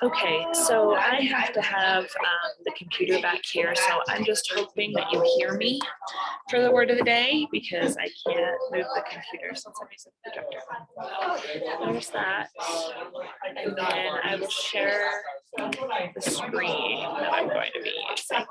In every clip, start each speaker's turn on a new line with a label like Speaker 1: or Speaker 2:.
Speaker 1: Okay, so I have to have the computer back here, so I'm just hoping that you hear me for the word of the day because I can't move the computer since I'm using the projector. There's that. And then I will share the screen that I'm going to be using.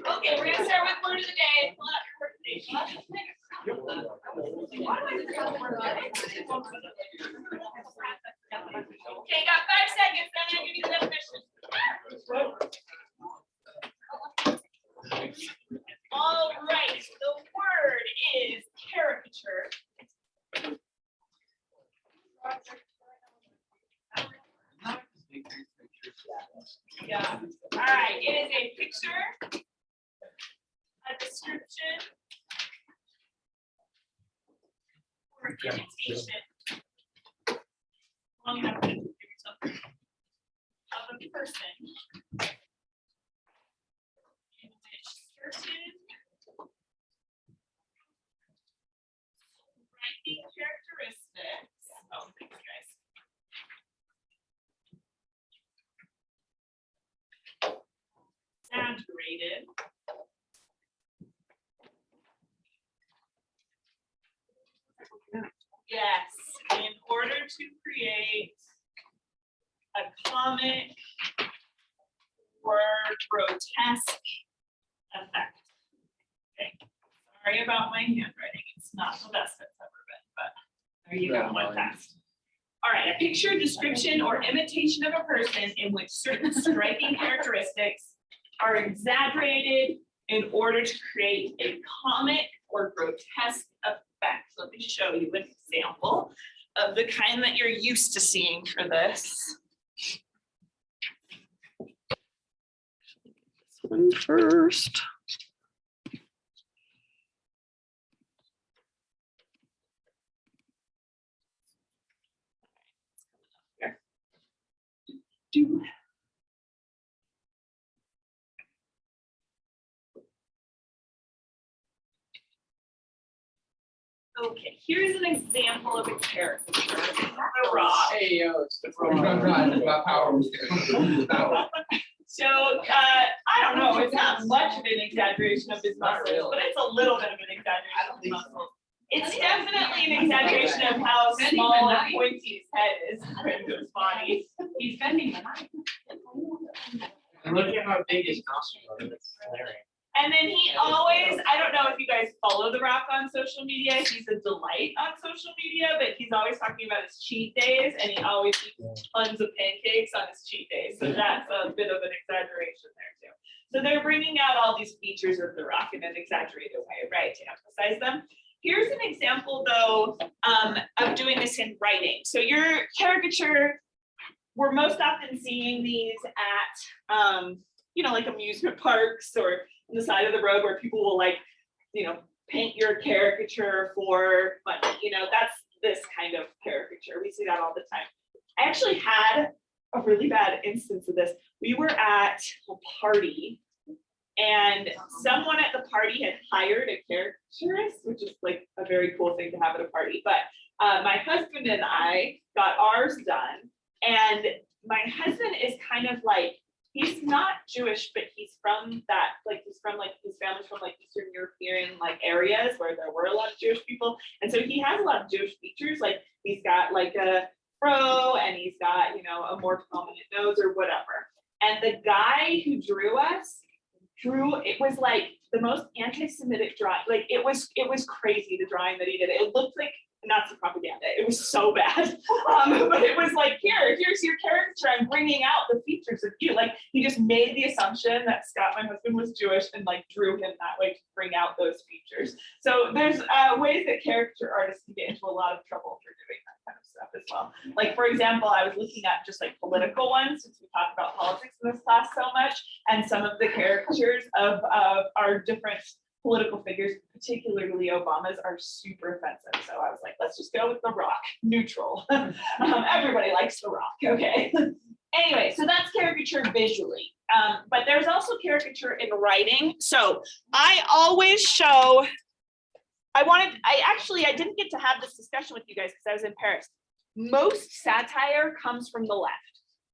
Speaker 2: Okay, we're gonna start with word of the day. Okay, got 5 seconds, then I'll give you the definition. All right, the word is caricature. Yeah. All right. It is a picture, a description, or imitation. Long enough to give yourself of a person in which certain striking characteristics. Oh, thanks, guys. Exaggerated. Yes, in order to create a comic or grotesque effect. Okay, sorry about my handwriting. It's not the best it's ever been, but there you go, one fast. All right, a picture, description, or imitation of a person in which certain striking characteristics are exaggerated in order to create a comic or grotesque effect. Let me show you an example of the kind that you're used to seeing for this.
Speaker 1: This one first. Do. Okay, here's an example of a caricature. The Rock.
Speaker 3: Hey, yo, it's the about power.
Speaker 2: So I don't know, it's not much of an exaggeration of his muscles, but it's a little bit of an exaggeration of his muscles. It's definitely an exaggeration of how small and pointy his head is compared to his body. He's bending the knife.
Speaker 3: And look at how big his nostrils are. That's hilarious.
Speaker 2: And then he always, I don't know if you guys follow The Rock on social media, he's a delight on social media, but he's always talking about his cheat days, and he always eats tons of pancakes on his cheat days. So that's a bit of an exaggeration there too. So they're bringing out all these features of The Rock in an exaggerated way, right, to emphasize them. Here's an example though of doing this in writing. So your caricature, we're most often seeing these at, you know, like amusement parks or on the side of the road where people will like, you know, paint your caricature for money. You know, that's this kind of caricature. We see that all the time. I actually had a really bad instance of this. We were at a party and someone at the party had hired a caricaturist, which is like a very cool thing to have at a party. But my husband and I got ours done. And my husband is kind of like, he's not Jewish, but he's from that, like he's from like, his family's from like Eastern European like areas where there were a lot of Jewish people. And so he has a lot of Jewish features. Like he's got like a fro and he's got, you know, a more prominent nose or whatever. And the guy who drew us it was like the most anti-Semitic drawing. Like it was crazy, the drawing that he did. It looked like Nazi propaganda. It was so bad. But it was like, here's your caricature. I'm bringing out the features of you. Like he just made the assumption that Scott, my husband, was Jewish and like drew him that way to bring out those features. So there's ways that caricature artists can get into a lot of trouble for doing that kind of stuff as well. Like for example, I was looking at just like political ones since we talk about politics in this class so much, and some of the caricatures of our different political figures, particularly Obama's, are super offensive. So I was like, let's just go with The Rock, neutral. Everybody likes The Rock, okay? Anyway, so that's caricature visually. But there's also caricature in writing. So I always show, I didn't get to have this discussion with you guys because I was in Paris. Most satire comes from the left.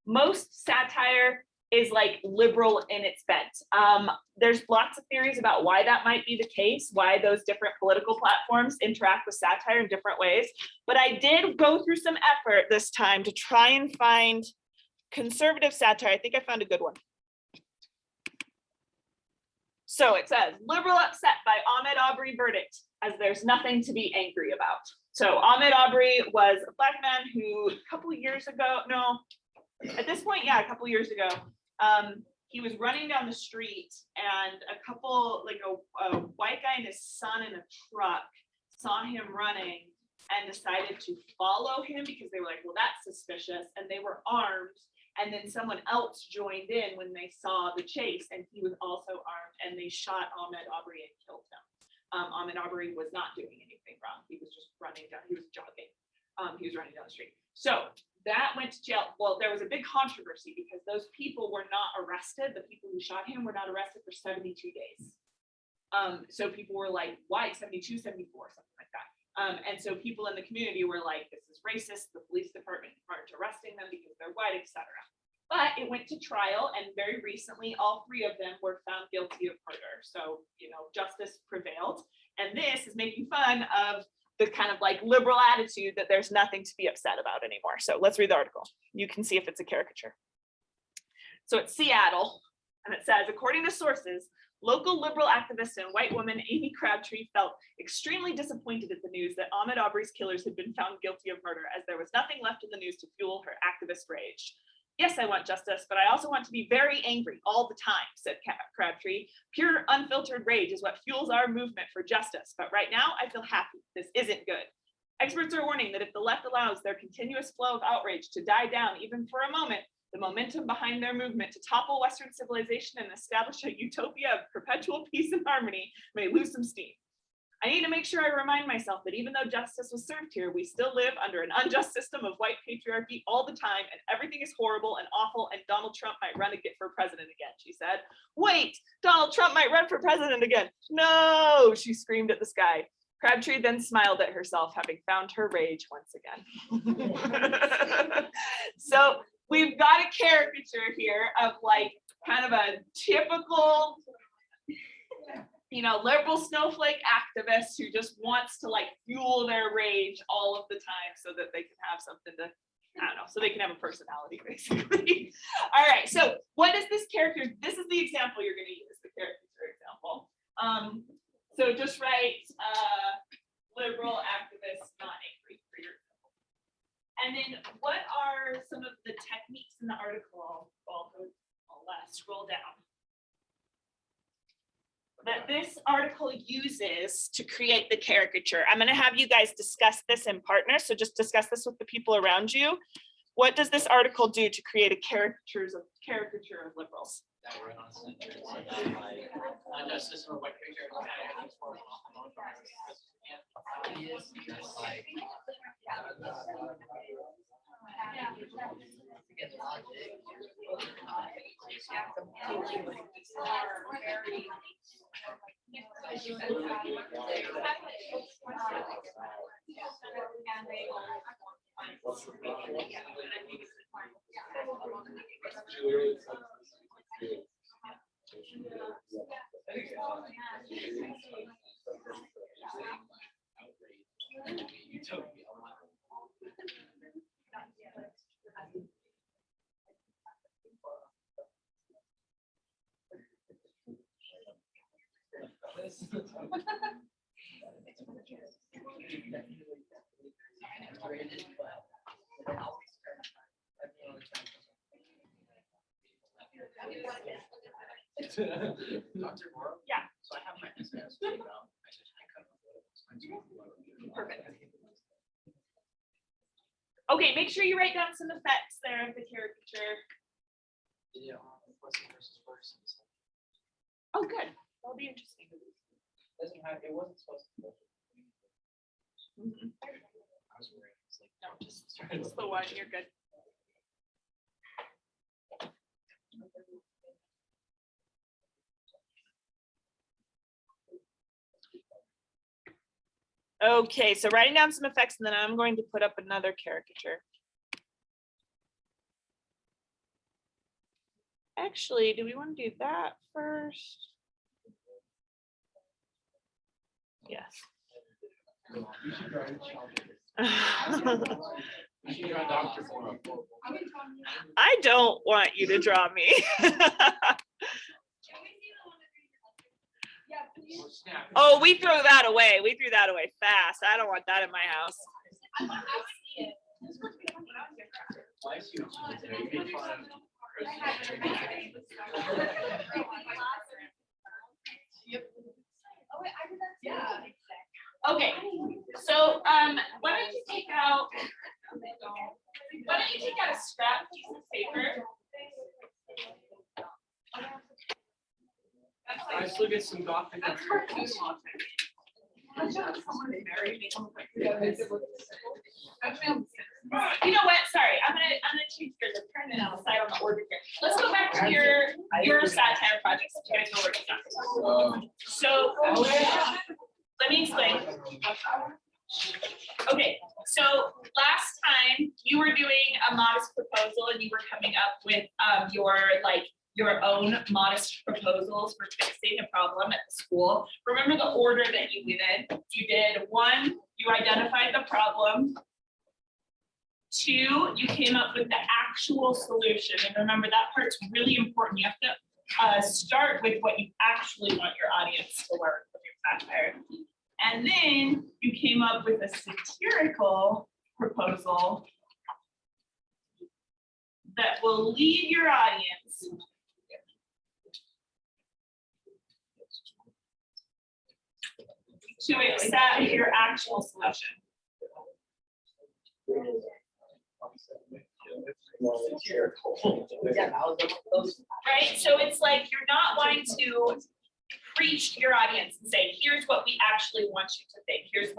Speaker 2: Most satire is like liberal in its bent. There's lots of theories about why that might be the case, why those different political platforms interact with satire in different ways. But I did go through some effort this time to try and find conservative satire. I think I found a good one. So it says, liberal upset by Ahmaud Arbery verdict, as there's nothing to be angry about. So Ahmaud Arbery was a Black man who a couple of years ago, at this point, yeah, a couple of years ago, he was running down the street and a couple, like a white guy and his son in a truck saw him running and decided to follow him because they were like, well, that's suspicious. And they were armed. And then someone else joined in when they saw the chase, and he was also armed, and they shot Ahmaud Arbery and killed him. Ahmaud Arbery was not doing anything wrong. He was just running down, he was jogging. He was running down the street. So that went to jail. Well, there was a big controversy because those people were not arrested. The people who shot him were not arrested for 72 days. So people were like, why 72, 74, something like that. And so people in the community were like, this is racist. The police department aren't arresting them because they're white, etc. But it went to trial, and very recently, all three of them were found guilty of murder. So, justice prevailed. And this is making fun of the kind of like liberal attitude that there's nothing to be upset about anymore. So let's read the article. You can see if it's a caricature. So it's Seattle, and it says, according to sources, local liberal activist and white woman Amy Crabtree felt extremely disappointed at the news that Ahmaud Arbery's killers had been found guilty of murder, as there was nothing left in the news to fuel her activist rage. Yes, I want justice, but I also want to be very angry all the time, said Crabtree. Pure, unfiltered rage is what fuels our movement for justice. But right now, I feel happy. This isn't good. Experts are warning that if the left allows their continuous flow of outrage to die down even for a moment, the momentum behind their movement to topple Western civilization and establish a utopia of perpetual peace and harmony may lose some steam. I need to make sure I remind myself that even though justice was served here, we still live under an unjust system of white patriarchy all the time, and everything is horrible and awful, and Donald Trump might run again for president again, she said. Wait, Donald Trump might run for president again. No, she screamed at the sky. Crabtree then smiled at herself, having found her rage once again. So we've got a caricature here of like kind of a typical liberal snowflake activist who just wants to like fuel their rage all of the time so that they can have something to, I don't know, so they can have a personality basically. All right, so what is this character? This is the example you're going to use, the caricature example. So just write liberal activist not angry for your example. And then what are some of the techniques in the article? I'll scroll down. That this article uses to create the caricature. I'm going to have you guys discuss this in partner. So just discuss this with the people around you. What does this article do to create a caricature of liberals? Yeah.
Speaker 3: So I have my
Speaker 2: Perfect. Okay, make sure you write down some effects there of the caricature. Oh, good. That'll be interesting.
Speaker 3: Doesn't have, it wasn't supposed to.
Speaker 1: Mhm.
Speaker 3: I was worried. It's like,
Speaker 1: No, just the one, you're good. Okay, so writing down some effects and then I'm going to put up another caricature. Actually, do we want to do that first? Yes.
Speaker 3: you should try to challenge it. You should try Dr. Moore.
Speaker 1: I don't want you to draw me.
Speaker 3: Or snap.
Speaker 1: Oh, we throw that away. We threw that away fast. I don't want that in my house.
Speaker 3: I see what you did there. You made fun of
Speaker 2: Okay, so, why don't you take out a scrap piece of paper?
Speaker 3: Let's look at some Gothic.
Speaker 2: You know what, sorry, I'm gonna change gears, I'm trying to decide on the order here. Let's go back to your satire projects, if you guys know where to start. So, let me explain. Okay, so last time you were doing a modest proposal and you were coming up with your own modest proposals for fixing a problem at the school. Remember the order that you did? You did 1, you identified the problem. 2, you came up with the actual solution. And remember, that part's really important. You have to start with what you actually want your audience to learn from your satire. And then you came up with a satirical proposal that will lead your audience to accept your actual solution. Right? So it's like you're not wanting to preach to your audience and say, here's what we actually want you to think. Here's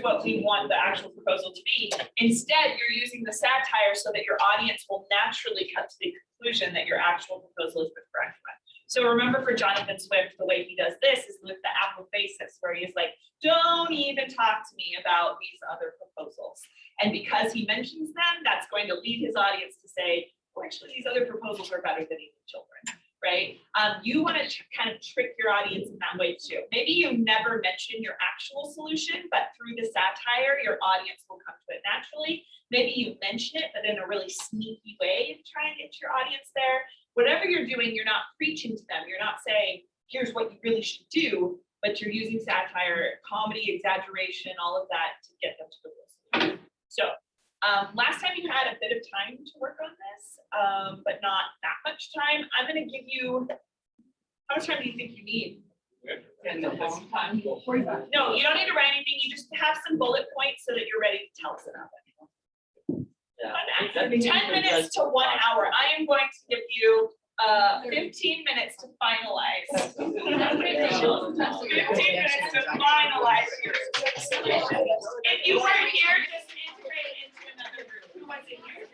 Speaker 2: what we want the actual proposal to be. Instead, you're using the satire so that your audience will naturally come to the conclusion that your actual proposal is the correct one. So remember, for Jonathan Swift, the way he does this is with the apophasis, where he's like, don't even talk to me about these other proposals. And because he mentions them, that's going to lead his audience to say, well, actually, these other proposals are better than even children, right? You want to kind of trick your audience in that way too. Maybe you never mention your actual solution, but through the satire, your audience will come to it naturally. Maybe you mention it, but in a really sneaky way to try and get your audience there. Whatever you're doing, you're not preaching to them. You're not saying, here's what you really should do, but you're using satire, comedy, exaggeration, all of that to get them to the list. So last time you had a bit of time to work on this, but not that much time. I'm going to give you, how much time do you think you need? No, you don't need to write anything. You just have some bullet points so that you're ready to tell us about it. 10 minutes to 1 hour. I am going to give you 15 minutes to finalize. 15 minutes to finalize your solution. If you weren't here, just integrate into another group. Who was in here?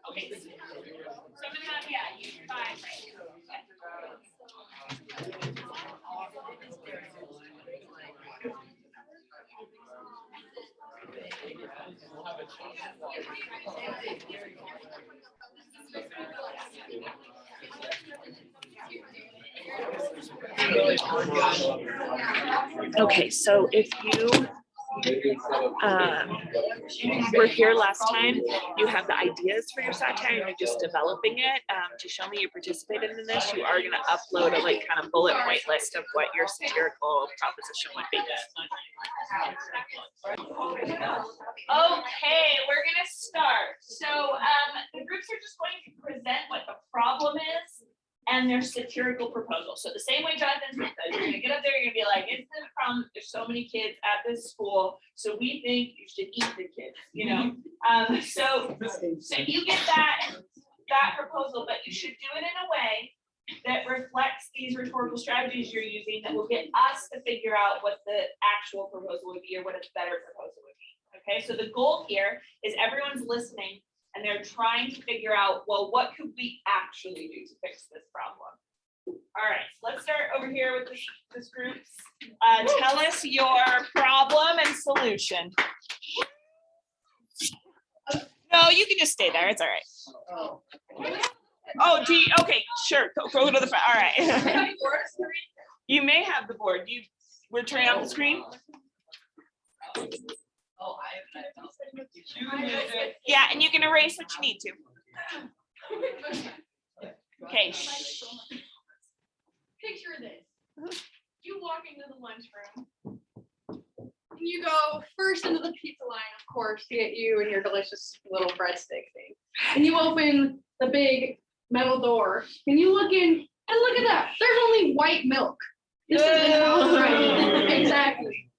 Speaker 2: Okay. So I'm gonna have, yeah, you 5 right here.
Speaker 1: Okay, so if you were here last time, you have the ideas for your satire and you're just developing it. To show me you participated in this, you are going to upload a kind of bullet point list of what your satirical proposition would be.
Speaker 2: Okay, we're gonna start. So the groups are just going to present what the problem is, and their satirical proposal. So the same way Jonathan said, you're gonna get up there, you're gonna be like, it's the problem, there's so many kids at this school, so we think you should eat the kids, you know? So you get that proposal, but you should do it in a way that reflects these rhetorical strategies you're using that will get us to figure out what the actual proposal would be or what a better proposal would be. Okay, so the goal here is everyone's listening and they're trying to figure out, well, what could we actually do to fix this problem? All right, so let's start over here with this groups. Tell us your problem and solution. No, you can just stay there. It's all right. Oh, okay, sure. Go to the front. All right. You may have the board. We're turning off the screen. Yeah, and you can erase what you need to. Okay.
Speaker 4: Picture this. You walk into the lunchroom. And you go first into the pizza line, of course, to get you and your delicious little breadstick thing. And you open the big metal door and you look in and look at that. There's only white milk. This isn't right. Exactly.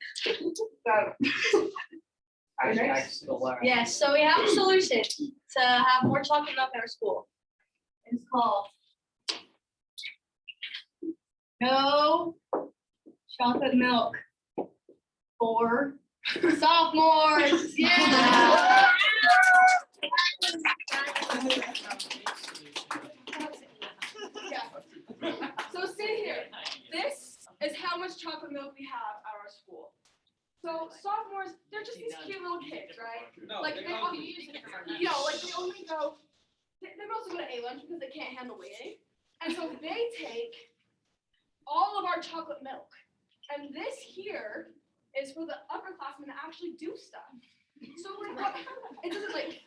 Speaker 4: Yes, so we have a solution to have more chocolate milk in our school. It's called No Chocolate Milk for Sophomores. Yeah. So sit here. This is how much chocolate milk we have at our school. So sophomores, they're just these cute little kids, right? Like they only they only go. They mostly go to A lunch because they can't handle waiting, and so they take all of our chocolate milk. And this here is for the upperclassmen to actually do stuff. So we're not, it doesn't like.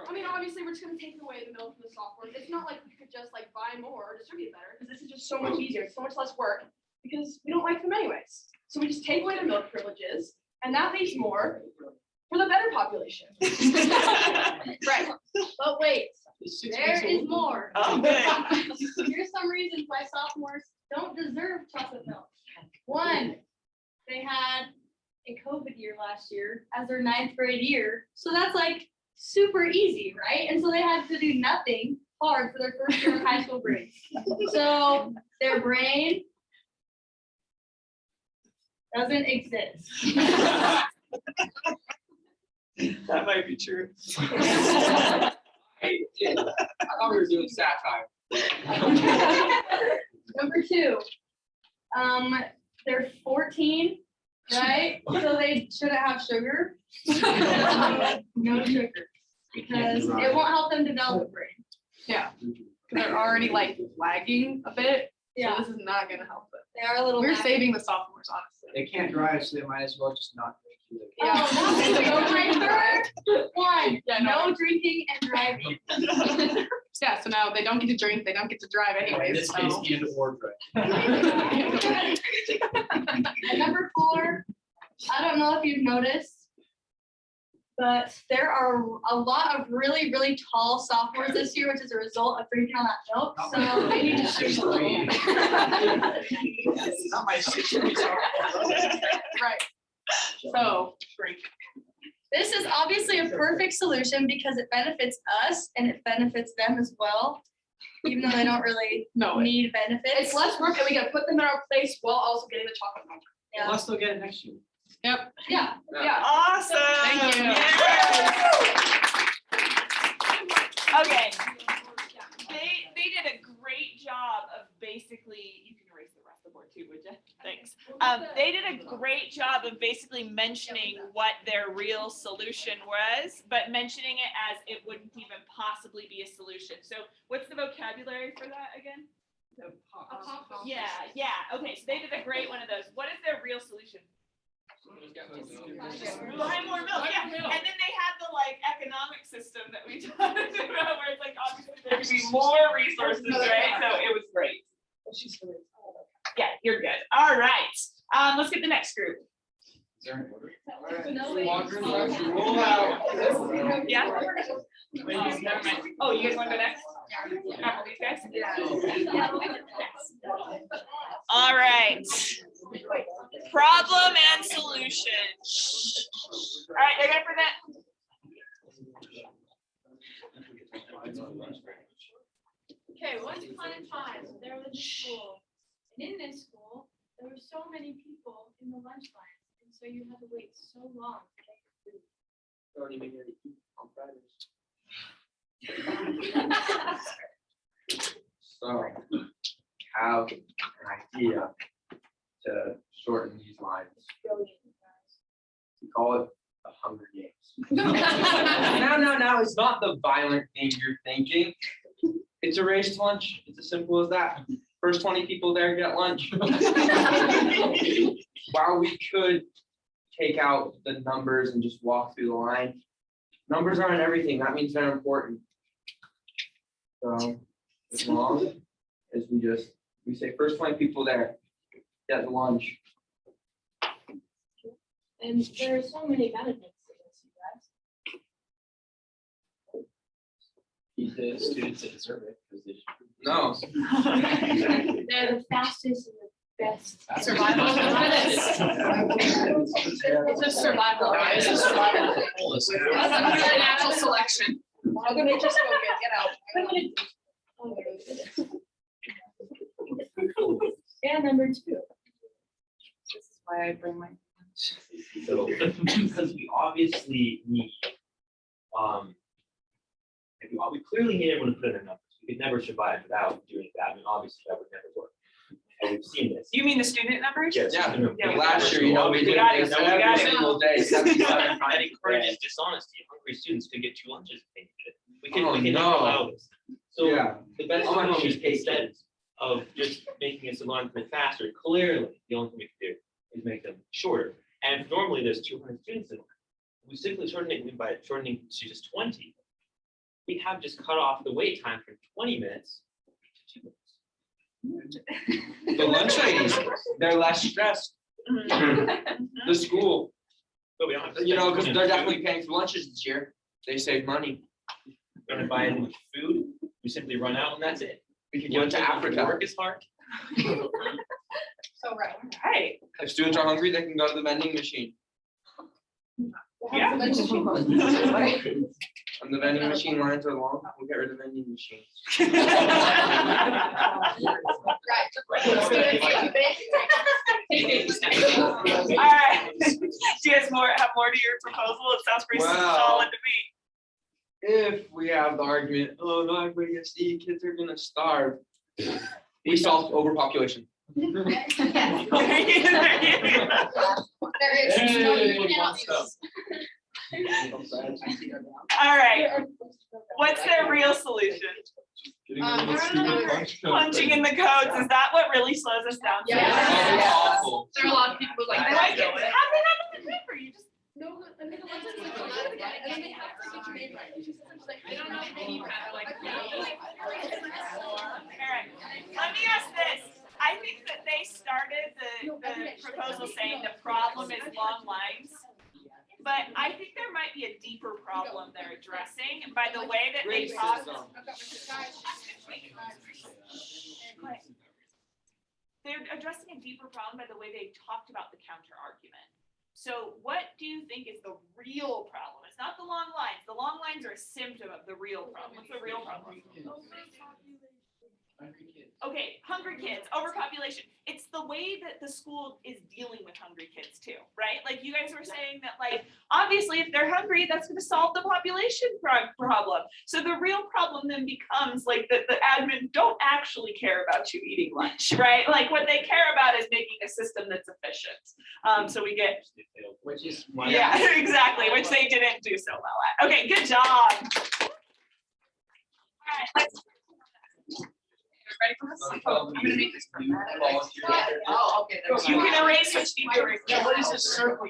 Speaker 4: I mean, obviously, we're just gonna take away the milk from the sophomores. It's not like we could just like buy more or distribute better, because this is just so much easier. It's so much less work because we don't like them anyways. So we just take away the milk privileges, and that leaves more for the better population. Right. But wait, there is more.
Speaker 2: Oh, good.
Speaker 4: Here's some reasons why sophomores don't deserve chocolate milk. One, they had a COVID year last year as their 9th grade year. So that's like super easy, right? And so they had to do nothing hard for their first year of high school grades. So their brain doesn't exist.
Speaker 2: That might be true.
Speaker 3: I thought we were doing satire.
Speaker 4: Number 2, they're 14, right? So they shouldn't have sugar. No sugar, because it won't help them develop the brain.
Speaker 5: Yeah, they're already like lagging a bit.
Speaker 4: Yeah.
Speaker 5: So this is not gonna help them.
Speaker 4: They are a little.
Speaker 5: We're
Speaker 4: laggy.
Speaker 5: saving the sophomores, honestly.
Speaker 3: They can't drive, so they might as well just not drink either.
Speaker 4: Oh, that's my third one.
Speaker 5: Yeah,
Speaker 4: No drinking and driving.
Speaker 5: Yeah, so now they don't get to drink, they don't get to drive
Speaker 3: In
Speaker 5: anyways.
Speaker 3: this case,
Speaker 5: So.
Speaker 3: and or drive.
Speaker 4: And number 4, I don't know if you've noticed, but there are a lot of really, really tall sophomores this year, which is a result of drinking all that milk. So they need to shrink a little.
Speaker 3: Not my sister.
Speaker 5: Right. So, drink.
Speaker 4: This is obviously a perfect solution because it benefits us and it benefits them as well, even though they don't really
Speaker 5: No,
Speaker 4: need benefits.
Speaker 5: it's less work and we can put them in our place while also getting the chocolate milk.
Speaker 4: Yeah.
Speaker 3: I'll still get it next year.
Speaker 5: Yep.
Speaker 4: Yeah.
Speaker 5: Yeah.
Speaker 2: Awesome.
Speaker 5: Thank you.
Speaker 2: Yes. Okay. They did a great job of basically, you can erase the rest of the board too, would you? Thanks. They did a great job of basically mentioning what their real solution was, but mentioning it as it wouldn't even possibly be a solution. So what's the vocabulary for that again? Yeah. Okay, so they did a great one of those. What is their real solution? Buy more milk, yeah. And then they had the like economic system that we talked about where it's like obviously there could be more resources, right? So it was great. Yeah, you're good. All right. Let's get the next group.
Speaker 3: Is there an order?
Speaker 2: Yeah. Oh, you guys want to go next? Remember these guys?
Speaker 1: All right. Problem and solution.
Speaker 2: All right, they're gonna present.
Speaker 4: Okay, once upon a time, there was a school, and in this school, there were so many people in the lunch line, and so you had to wait so long to get your food.
Speaker 3: Don't even get to eat on Fridays. So, have an idea to shorten these lines. We call it the Hunger Games. No, it's not the violent thing you're thinking. It's a race to lunch. It's as simple as that. First 20 people there get lunch. While we could take out the numbers and just walk through the line, numbers aren't everything. That means they're important. So as long as we say first 20 people there get the lunch.
Speaker 4: And there are so many benefits to this, you guys.
Speaker 3: Keep the students that deserve it. No.
Speaker 4: They're the fastest and the best.
Speaker 5: Survival of the fittest. It's just survival. It's just survival. It's a natural selection. I'm gonna just go get out.
Speaker 4: And number 2.
Speaker 5: This is why I bring my.
Speaker 6: So, because we obviously need, we clearly need everyone to put in their numbers. We could never survive without doing that. I mean, obviously that would never work. And we've seen this.
Speaker 2: You mean the student numbers?
Speaker 6: Yes.
Speaker 3: Yeah.
Speaker 2: Yeah,
Speaker 3: Last year, we did
Speaker 2: got it,
Speaker 3: this
Speaker 2: we
Speaker 3: every
Speaker 2: got it.
Speaker 3: single day. 77 times
Speaker 6: That
Speaker 3: a
Speaker 6: encourages
Speaker 3: day.
Speaker 6: dishonesty. Hungry students could get 2 lunches if they needed it. We
Speaker 3: Oh,
Speaker 6: can never
Speaker 3: no.
Speaker 6: allow this. So
Speaker 3: Yeah.
Speaker 6: the best
Speaker 3: Oh, my
Speaker 6: solution
Speaker 3: mom's
Speaker 6: is instead of just making us learn faster, clearly, the only thing we can do is make them shorter. And if normally there's 200 students in line, we simply shortening it by shortening to just 20. We have just cut off the wait time from 20 minutes to 2 minutes.
Speaker 3: The lunch ladies, they're less stressed. The school,
Speaker 6: But we don't have to
Speaker 3: because
Speaker 6: spend
Speaker 3: they're
Speaker 6: food.
Speaker 3: definitely paying for lunches this year. They save money.
Speaker 6: We don't buy any much food. We simply run out and that's it.
Speaker 3: We could go to Africa.
Speaker 6: Work is hard.
Speaker 5: So right.
Speaker 2: Right.
Speaker 3: If students are hungry, they can go to the vending machine.
Speaker 2: Yeah.
Speaker 3: And the vending machine lines are long, we'll get rid of vending machines.
Speaker 2: All right. Do you guys have more to your proposal? It sounds pretty
Speaker 3: Wow.
Speaker 2: solid to me.
Speaker 3: If we have the argument, oh, no, everybody gets to eat, kids are gonna starve. We solved overpopulation.
Speaker 5: There is.
Speaker 3: Hey,
Speaker 5: No,
Speaker 3: everyone
Speaker 5: you cannot
Speaker 3: wants
Speaker 5: do this.
Speaker 2: All right. What's their real solution? Punching in the codes. Is that what really slows us down?
Speaker 5: Yeah.
Speaker 3: Oh, it's awful.
Speaker 5: There are a lot of people like
Speaker 2: I
Speaker 5: that.
Speaker 2: like it. How do they not remember? You just.
Speaker 4: No, I mean, the ones that like, and then they have to get your name right. Like, I don't know if any kind of like.
Speaker 2: All right. Let me ask this. I think that they started the proposal saying the problem is long lines. But I think there might be a deeper problem they're addressing by the way that they talk. They're addressing a deeper problem by the way they talked about the counter argument. So what do you think is the real problem? It's not the long lines. The long lines are a symptom of the real problem. What's the real problem? Okay, hungry kids, overpopulation. It's the way that the school is dealing with hungry kids too, right? Like you guys were saying that like, obviously if they're hungry, that's gonna solve the population problem. So the real problem then becomes like that the admin don't actually care about you eating lunch, right? Like what they care about is making a system that's efficient. So we get,
Speaker 3: Which is.
Speaker 2: yeah, exactly, which they didn't do so well at. Okay, good job. All right, let's.
Speaker 5: Ready for this? I'm gonna make this. Oh, okay.
Speaker 2: You can erase what you need to erase.
Speaker 5: Yeah, what is this circle?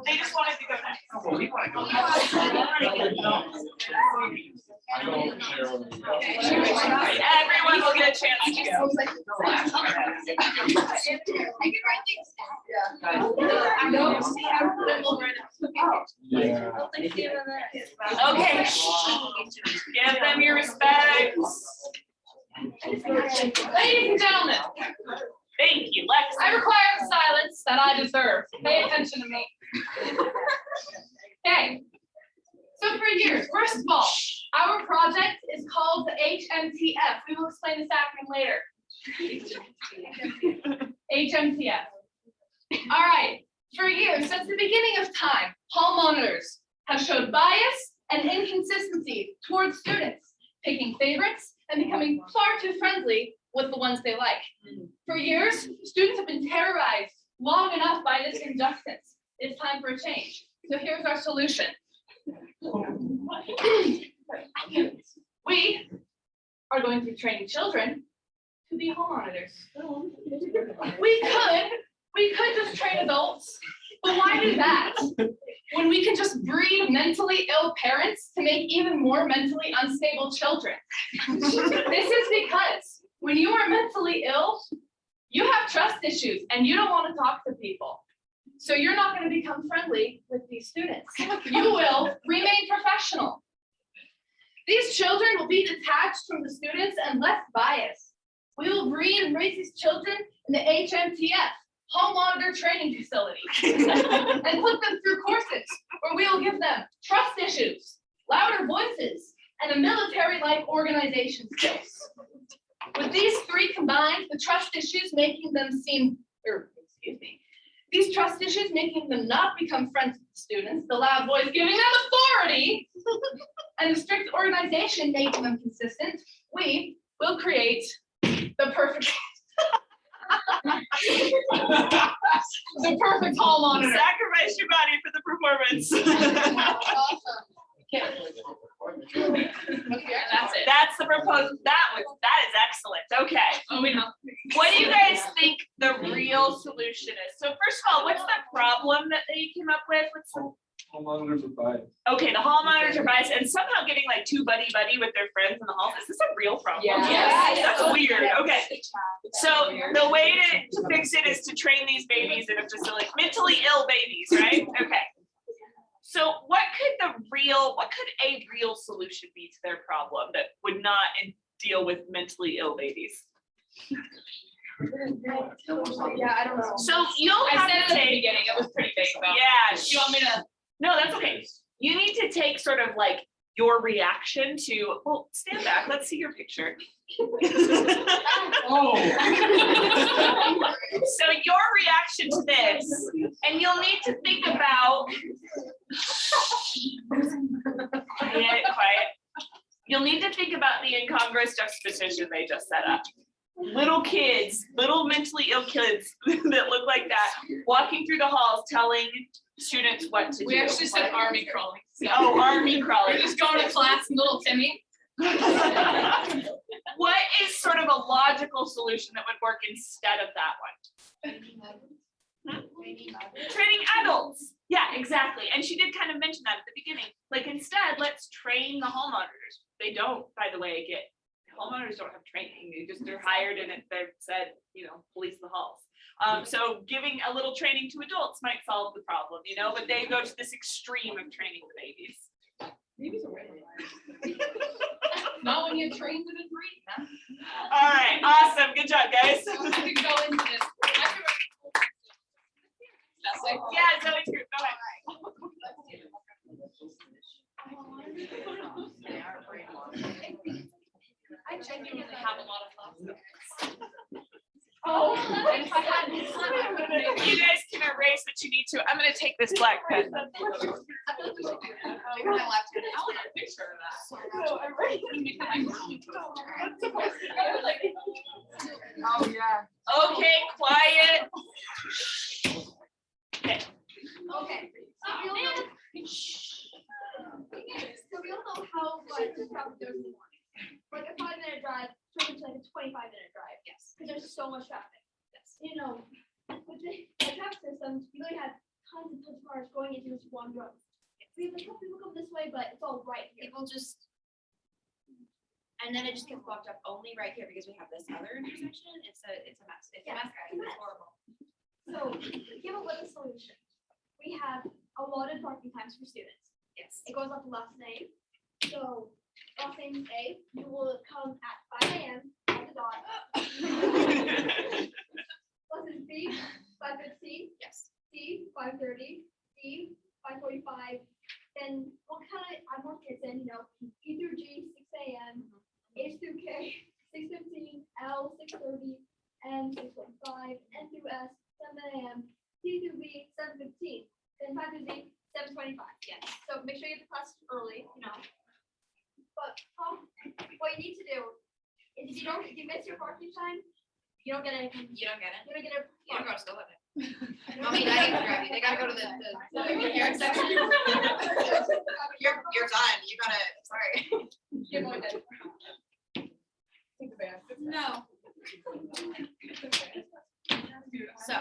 Speaker 2: They just wanted to go next. Everyone will get a chance to go.
Speaker 3: Yeah.
Speaker 2: Okay. Give them your respects.
Speaker 5: Ladies and gentlemen,
Speaker 2: Thank you, Lex.
Speaker 5: I require the silence that I deserve. Pay attention to me. Okay. So for years, first of all, our project is called the HMTF. We will explain this acronym later. HMTF. All right. For years, since the beginning of time, hall monitors have showed bias and inconsistency towards students, picking favorites and becoming far too friendly with the ones they like. For years, students have been terrorized long enough by this injustice. It's time for a change. So here's our solution. We are going to be training children to be hall monitors. We could just train adults, but why do that? When we can just breed mentally ill parents to make even more mentally unstable children. This is because when you are mentally ill, you have trust issues and you don't want to talk to people. So you're not going to become friendly with these students. You will remain professional. These children will be detached from the students and less biased. We will breed and raise these children in the HMTF, Hall Monitor Training Facility, and put them through courses where we will give them trust issues, louder voices, and a military-like organization skills. With these three combined, the trust issues making them these trust issues making them not become friends with the students, the loud voice giving them authority, and the strict organization making them consistent, we will create the perfect the perfect hall monitor.
Speaker 2: Sacrifice your body for the performance.
Speaker 5: That's it.
Speaker 2: That's the proposal. That is excellent. Okay.
Speaker 5: Oh, we know.
Speaker 2: What do you guys think the real solution is? So first of all, what's the problem that they came up with? What's the
Speaker 7: Hall monitors are biased.
Speaker 2: Okay, the hall monitors are biased and somehow getting like too buddy-buddy with their friends in the halls. Is this a real problem?
Speaker 5: Yes.
Speaker 2: That's weird. Okay. So the way to fix it is to train these babies in a facility, mentally ill babies, right? Okay. So what could a real solution be to their problem that would not deal with mentally ill babies?
Speaker 4: Yeah, I don't know.
Speaker 2: So you'll
Speaker 5: I
Speaker 2: have
Speaker 5: said it
Speaker 2: to
Speaker 5: at the
Speaker 2: take,
Speaker 5: beginning, it was pretty big though.
Speaker 2: yeah.
Speaker 5: You want me to?
Speaker 2: No, that's okay. You need to take sort of like your reaction to, well, stand back, let's see your picture.
Speaker 7: Oh.
Speaker 2: So your reaction to this, and you'll need to think about. Quiet. You'll need to think about the incongruous juxtaposition they just set up. Little kids, little mentally ill kids that look like that, walking through the halls telling students what to do.
Speaker 5: We actually said army crawling.
Speaker 2: Oh, army
Speaker 5: We're
Speaker 2: crawling.
Speaker 5: just going to class, and little Timmy.
Speaker 2: What is sort of a logical solution that would work instead of that one? Training adults. Yeah, exactly. And she did kind of mention that at the beginning. Like instead, let's train the hall monitors. They don't, by the way, hall monitors don't have training. They're hired and they're said, police the halls. So giving a little training to adults might solve the problem, but they go to this extreme of training the babies.
Speaker 5: Not when you trained them and breed them.
Speaker 2: All right, awesome. Good job, guys.
Speaker 5: I could go into this. That's like,
Speaker 2: Yeah, Zoe, go ahead.
Speaker 5: I genuinely have a lot of thoughts.
Speaker 4: Oh,
Speaker 5: And if I hadn't, I would have made.
Speaker 2: You guys can erase what you need to. I'm gonna take this black pen.
Speaker 5: I want a picture of that.
Speaker 4: Oh, yeah.
Speaker 2: Okay, quiet.
Speaker 4: Okay. So we all know how much traffic there is in the morning. Like a 5-minute drive turns into like a 25-minute drive.
Speaker 5: Yes.
Speaker 4: Because there's so much traffic.
Speaker 5: Yes.
Speaker 4: With the traffic systems, we really had tons of cars going into this one road. We have like, oh, people come this way, but it's all right here.
Speaker 8: People just, and then it just gets blocked up only right here because we have this other intersection. It's a mess. It's a mess, guys. It's horrible.
Speaker 4: So, given what the solution, we have allotted parking times for students.
Speaker 8: Yes.
Speaker 4: It goes off the last name. So last name A, you will come at 5 a.m. on the dot. Last name B, 5:15,
Speaker 8: Yes.
Speaker 4: C, 5:30, D, 5:45. Then we'll kind of add more kids in, E through G, 6 a.m., H through K, 6:15, L, 6:30, M, 6:45, N through S, 7 a.m., T through V, 7:15, then 5 to Z, 7:25.
Speaker 8: Yes.
Speaker 4: So make sure you get the class early, But what you need to do is if you miss your parking time, you don't get anything.
Speaker 8: You don't get it.
Speaker 4: You don't get a.
Speaker 8: You don't go to school with it. Mommy, daddy can drive you. They gotta go to the parent section. You're done. You gotta, sorry. No.
Speaker 4: So,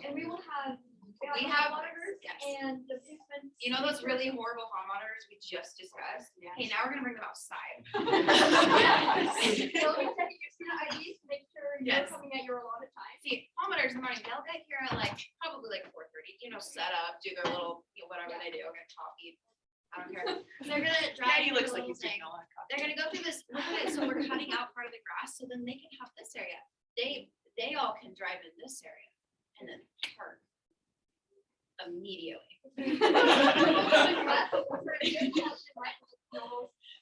Speaker 4: and we will have.
Speaker 8: We have-
Speaker 4: monitors
Speaker 8: yes.
Speaker 4: and the placements.
Speaker 8: You know those really horrible hall monitors we just discussed? Hey, now we're gonna bring them outside.
Speaker 4: So you're checking your student IDs to make sure you're
Speaker 8: Yes.
Speaker 4: coming at your allotted time.
Speaker 8: See, hall monitors in the morning, they'll get here at probably 4:30, set up, do their little, whatever they do, get coffee. I don't care. They're gonna drive.
Speaker 2: Daddy
Speaker 8: you
Speaker 2: looks
Speaker 8: through
Speaker 2: like
Speaker 8: the
Speaker 2: he's
Speaker 8: whole
Speaker 2: drinking
Speaker 8: thing.
Speaker 2: a lot of coffee.
Speaker 8: They're gonna go through this, look at it, so we're cutting out part of the grass, so then they can have this area. They all can drive in this area and then park immediately.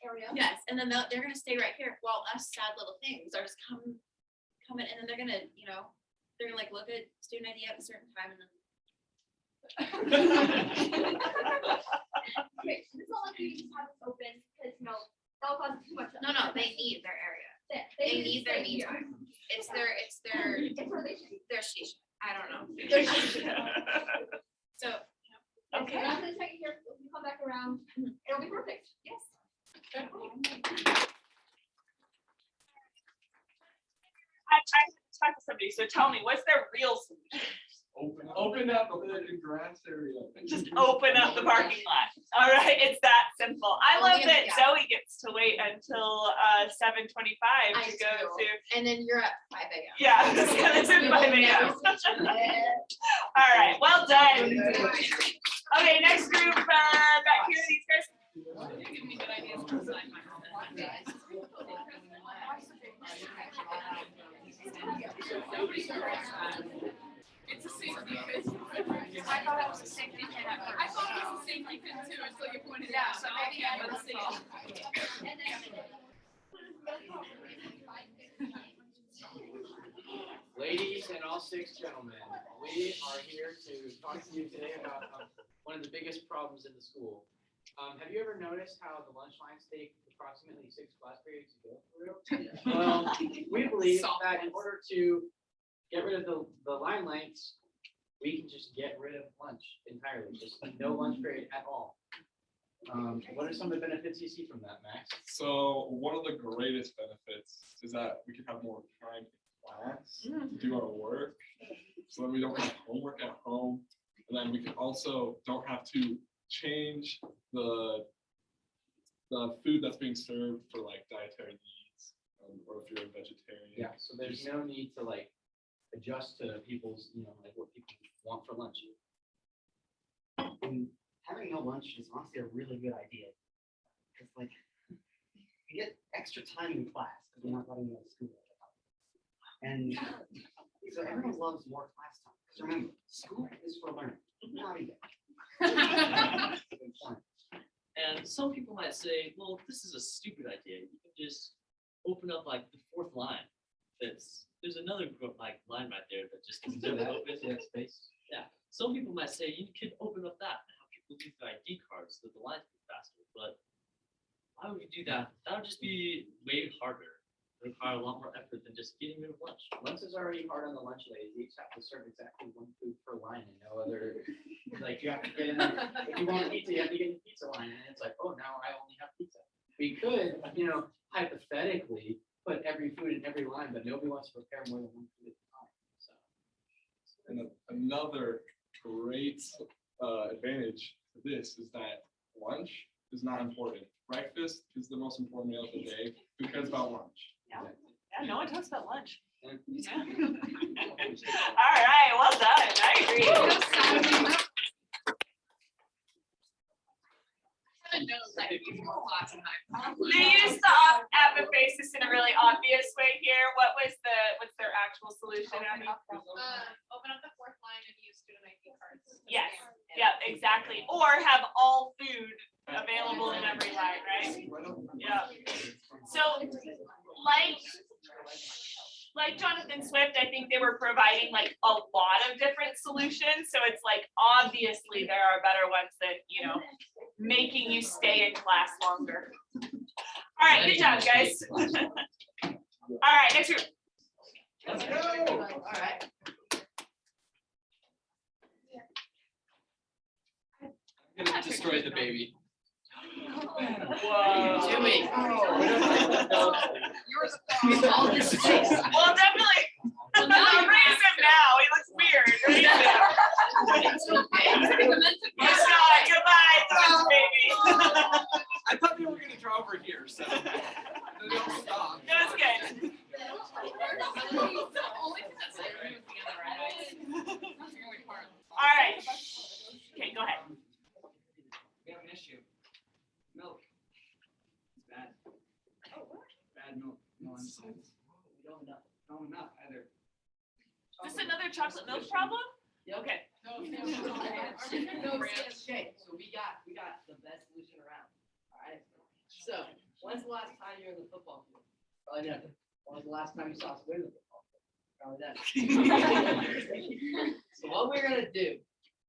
Speaker 4: Area.
Speaker 8: Yes, and then they're gonna stay right here while us sad little things are just coming, and then they're gonna, they're gonna look at student ID at a certain time and then.
Speaker 4: Okay, so it's not like we just have it open, because that'll cause too much.
Speaker 8: No, they need their area.
Speaker 4: They
Speaker 8: They need their me
Speaker 4: stay
Speaker 8: time. It's their
Speaker 4: It's where they should be.
Speaker 8: station. I don't know. So,
Speaker 4: Okay. After the second year, if you come back around, it'll be perfect.
Speaker 8: yes.
Speaker 2: I talked to somebody, so tell me, what's their real solution?
Speaker 3: Open up the grass area.
Speaker 2: Just open up the parking lot. All right, it's that simple. I love that
Speaker 8: Yeah.
Speaker 2: Zoe gets to wait until 7:25
Speaker 8: I
Speaker 2: to go
Speaker 8: do.
Speaker 2: to.
Speaker 8: And then you're at 5 a.m.
Speaker 2: Yeah, it's in 5 a.m. All right, well done. Okay, next group, back here, these guys.
Speaker 5: It's a safety pin. I thought it was a safety pin at first. I thought it was a safety pin too, until you pointed it out, so maybe I'm gonna see it.
Speaker 3: Ladies and all 6 gentlemen, we are here to talk to you today about one of the biggest problems in the school. Have you ever noticed how the lunch lines take approximately 6 class periods to go through? Well, we believe that in order to get rid of the line lengths, we can just get rid of lunch entirely, just no lunch period at all. What are some of the benefits you see from that, Max?
Speaker 7: So one of the greatest benefits is that we can have more time in class to do our work, so that we don't have homework at home. And then we can also don't have to change the food that's being served for dietary needs, or if you're a vegetarian.
Speaker 3: Yeah, so there's no need to adjust to people's, what people want for lunch.
Speaker 9: And having no lunch is honestly a really good idea. Because you get extra time in class because we're not letting you out of school. And so everyone loves more class time. Because remember, school is for learning, not eating. Good point.
Speaker 10: And some people might say, well, this is a stupid idea. You can just open up the 4th line. There's another line right there that just is never open.
Speaker 3: See that space?
Speaker 10: Yeah. Some people might say you could open up that and have people use their ID cards so that the lines move faster. But why would we do that? That would just be way harder. It would require a lot more effort than just getting rid of lunch.
Speaker 3: Lunch is already hard on the lunch ladies. You each have to serve exactly 1 food per line and no other, you have to get in there. If you want pizza, you have to get in the pizza line. And it's oh, now I only have pizza. We could, hypothetically put every food in every line, but nobody wants to prepare more than 1 food at a time. So.
Speaker 7: And another great advantage to this is that lunch is not important. Breakfast is the most important meal of the day. Who cares about lunch?
Speaker 2: Yeah, no one talks about lunch.
Speaker 7: And
Speaker 2: Yeah. All right, well done. I agree. They used the apotheosis in a really obvious way here. What's their actual solution, Abby?
Speaker 5: Open up the fourth line and use student ID cards.
Speaker 2: Yes, yeah, exactly. Or have all food available in every line, right? Yeah. So like Jonathan Swift, I think they were providing like a lot of different solutions. So it's like, obviously there are better ones that, making you stay in class longer. All right, good job, guys. All right, next group.
Speaker 9: Let's go. All right.
Speaker 3: I'm gonna destroy the baby.
Speaker 2: Whoa.
Speaker 9: Jimmy.
Speaker 2: Well, definitely. I'll raise him now. He looks weird. He's not. Goodbye, twins, baby.
Speaker 3: I thought they were gonna draw over here, so. They don't stop.
Speaker 2: No, it's good. All right. Okay, go ahead.
Speaker 9: We have an issue. Milk. It's bad. Bad milk. No one says. We don't enough. Not enough either.
Speaker 2: Is this another chocolate milk problem? Okay.
Speaker 9: Okay, so we got the best solution around. All right. So, when's the last time you were in the football field? Probably never. When was the last time you saw us win the football field? Probably that. So what we're gonna do,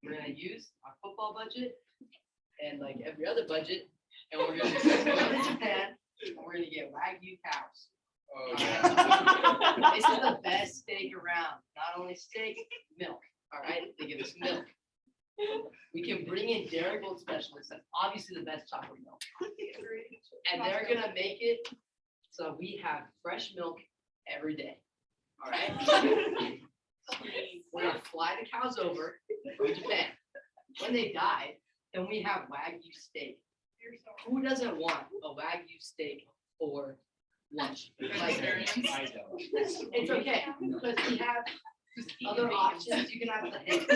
Speaker 9: we're gonna use our football budget and like every other budget, and we're gonna go to Japan, and we're gonna get Wagyu cows. This is the best steak around. Not only steak, milk. All right, they give us milk. We can bring in Dairy Gold specialists. That's obviously the best chocolate milk. And they're gonna make it so we have fresh milk every day. All right. We're gonna fly the cows over from Japan. When they die, then we have Wagyu steak. Who doesn't want a Wagyu steak for lunch? Like, it's okay, because we have other options. You can have the egg.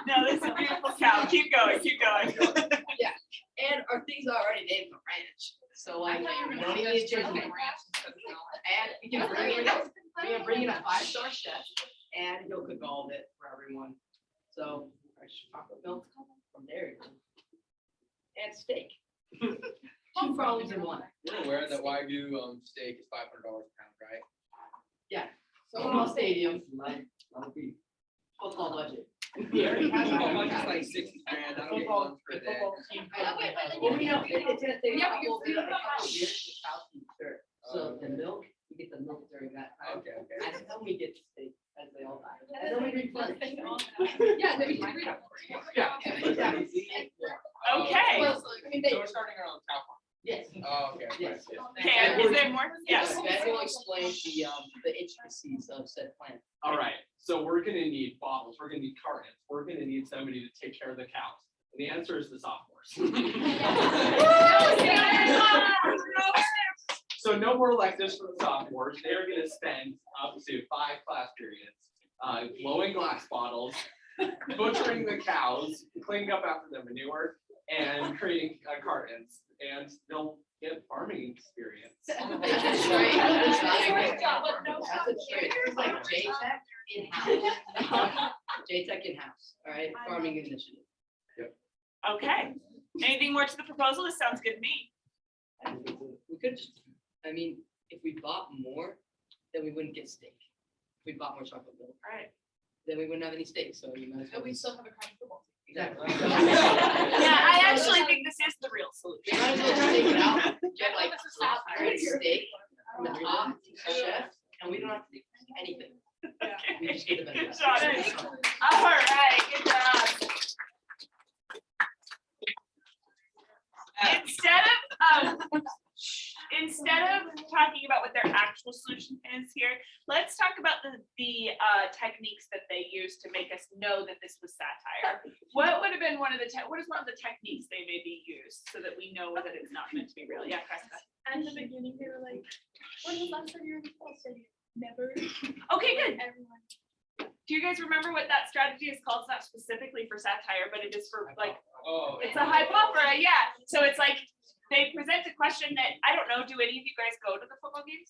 Speaker 2: No, this is a beautiful cow. Keep going, keep going.
Speaker 9: And our thing's already named the ranch. So like, we don't even need to change the name. And we can bring in a 5-star chef, and he'll cook all of it for everyone. So, fresh chocolate milk from Dairy Queen. And steak. 2 problems in one.
Speaker 3: You're aware that Wagyu steak is $500 a pound, right?
Speaker 9: Football stadium, football budget. We already have
Speaker 3: Football
Speaker 9: our
Speaker 3: budget's like
Speaker 9: budget.
Speaker 3: 60 grand. I don't get lunch for a day.
Speaker 9: Well, you know, it's gonna take a couple years to house and stir. So the milk, we get the milk during that time.
Speaker 3: Okay.
Speaker 9: And then we get the steak as they all die. And then we replenish.
Speaker 5: Yeah, then we can read up.
Speaker 2: Okay.
Speaker 5: Well, I mean,
Speaker 3: So we're starting our own cow farm.
Speaker 9: Yes.
Speaker 3: Oh, okay.
Speaker 9: Yes.
Speaker 2: Okay, is there more? Yes.
Speaker 9: Ben will explain the intricacies of said plan.
Speaker 11: All right, so we're gonna need bottles, we're gonna need cartons, we're gonna need somebody to take care of the cows. And the answer is the sophomores. So no more electives for the sophomores. They're gonna spend up to 5 class periods, blowing glass bottles, butchering the cows, cleaning up after the manure, and creating cartons. And they'll get farming experience.
Speaker 9: That's a trade. That's a trade. It's like JTech in-house. JTech in-house, all right, farming initiative.
Speaker 2: Okay. Anything more to the proposal? This sounds good to me.
Speaker 9: We could just, I mean, if we bought more, then we wouldn't get steak. If we bought more chocolate milk,
Speaker 2: All right.
Speaker 9: then we wouldn't have any steak, so you might as well.
Speaker 5: And we still have a crime football.
Speaker 9: Exactly.
Speaker 2: Yeah, I actually think this is the real solution.
Speaker 9: We might as well just take it out, get like top grade steak from the top chef, and we don't have to do anything. We just get the
Speaker 2: Good
Speaker 9: best.
Speaker 2: job. All right, good job. Instead of talking about what their actual solution is here, let's talk about the techniques that they used to make us know that this was satire. What would have been what is one of the techniques they maybe used so that we know that it's not meant to be real? Yeah, Cresta.
Speaker 4: In the beginning, they were like, when was the last time you were in the football stadium? Never.
Speaker 2: Okay, good.
Speaker 4: Everyone.
Speaker 2: Do you guys remember what that strategy is called? It's not specifically for satire, but it is for like,
Speaker 3: Oh.
Speaker 2: it's a hypopera, yeah. So it's like they present a question that, I don't know, do any of you guys go to the football games?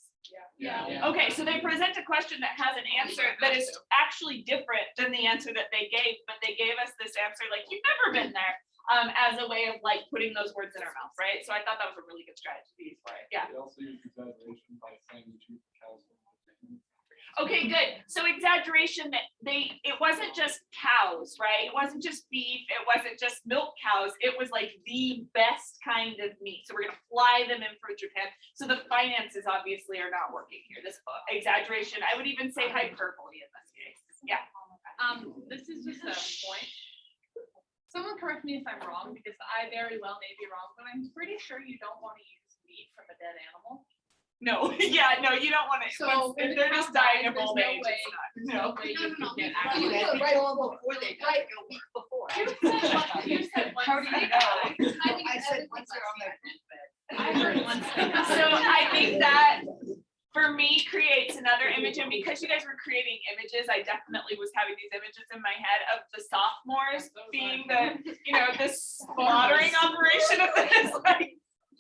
Speaker 5: Yeah.
Speaker 2: Okay, so they present a question that has an answer that is actually different than the answer that they gave, but they gave us this answer like, you've never been there, as a way of like putting those words in our mouth, right? So I thought that was a really good strategy for it, yeah.
Speaker 7: They also use exaggeration by saying the truth.
Speaker 2: Okay, good. So exaggeration that it wasn't just cows, right? It wasn't just beef. It wasn't just milk cows. It was like the best kind of meat. So we're gonna fly them in for Japan. So the finances obviously are not working here. This exaggeration, I would even say hyperbole in this case. Yeah.
Speaker 5: This is just a point. Someone correct me if I'm wrong, because I very well may be wrong, but I'm pretty sure you don't want to use meat from a dead animal.
Speaker 2: No, yeah, no, you don't want to.
Speaker 5: So
Speaker 2: If
Speaker 5: when
Speaker 2: they're
Speaker 5: the
Speaker 2: just
Speaker 5: cow
Speaker 2: dying
Speaker 5: dies,
Speaker 2: of old
Speaker 5: there's
Speaker 2: age,
Speaker 5: no
Speaker 2: it's
Speaker 5: way-
Speaker 2: not. No.
Speaker 5: way you can get
Speaker 9: You
Speaker 5: accurate.
Speaker 9: do it right on before they die, like a week before.
Speaker 5: You said one
Speaker 2: How do you
Speaker 5: thing.
Speaker 2: know?
Speaker 5: I think
Speaker 9: I
Speaker 5: it's
Speaker 9: said
Speaker 5: everything
Speaker 9: once they're on their deathbed.
Speaker 5: I heard one thing.
Speaker 2: So I think that for me creates another image, and because you guys were creating images, I definitely was having these images in my head of the sophomores being the, this slaughtering operation of this. Like,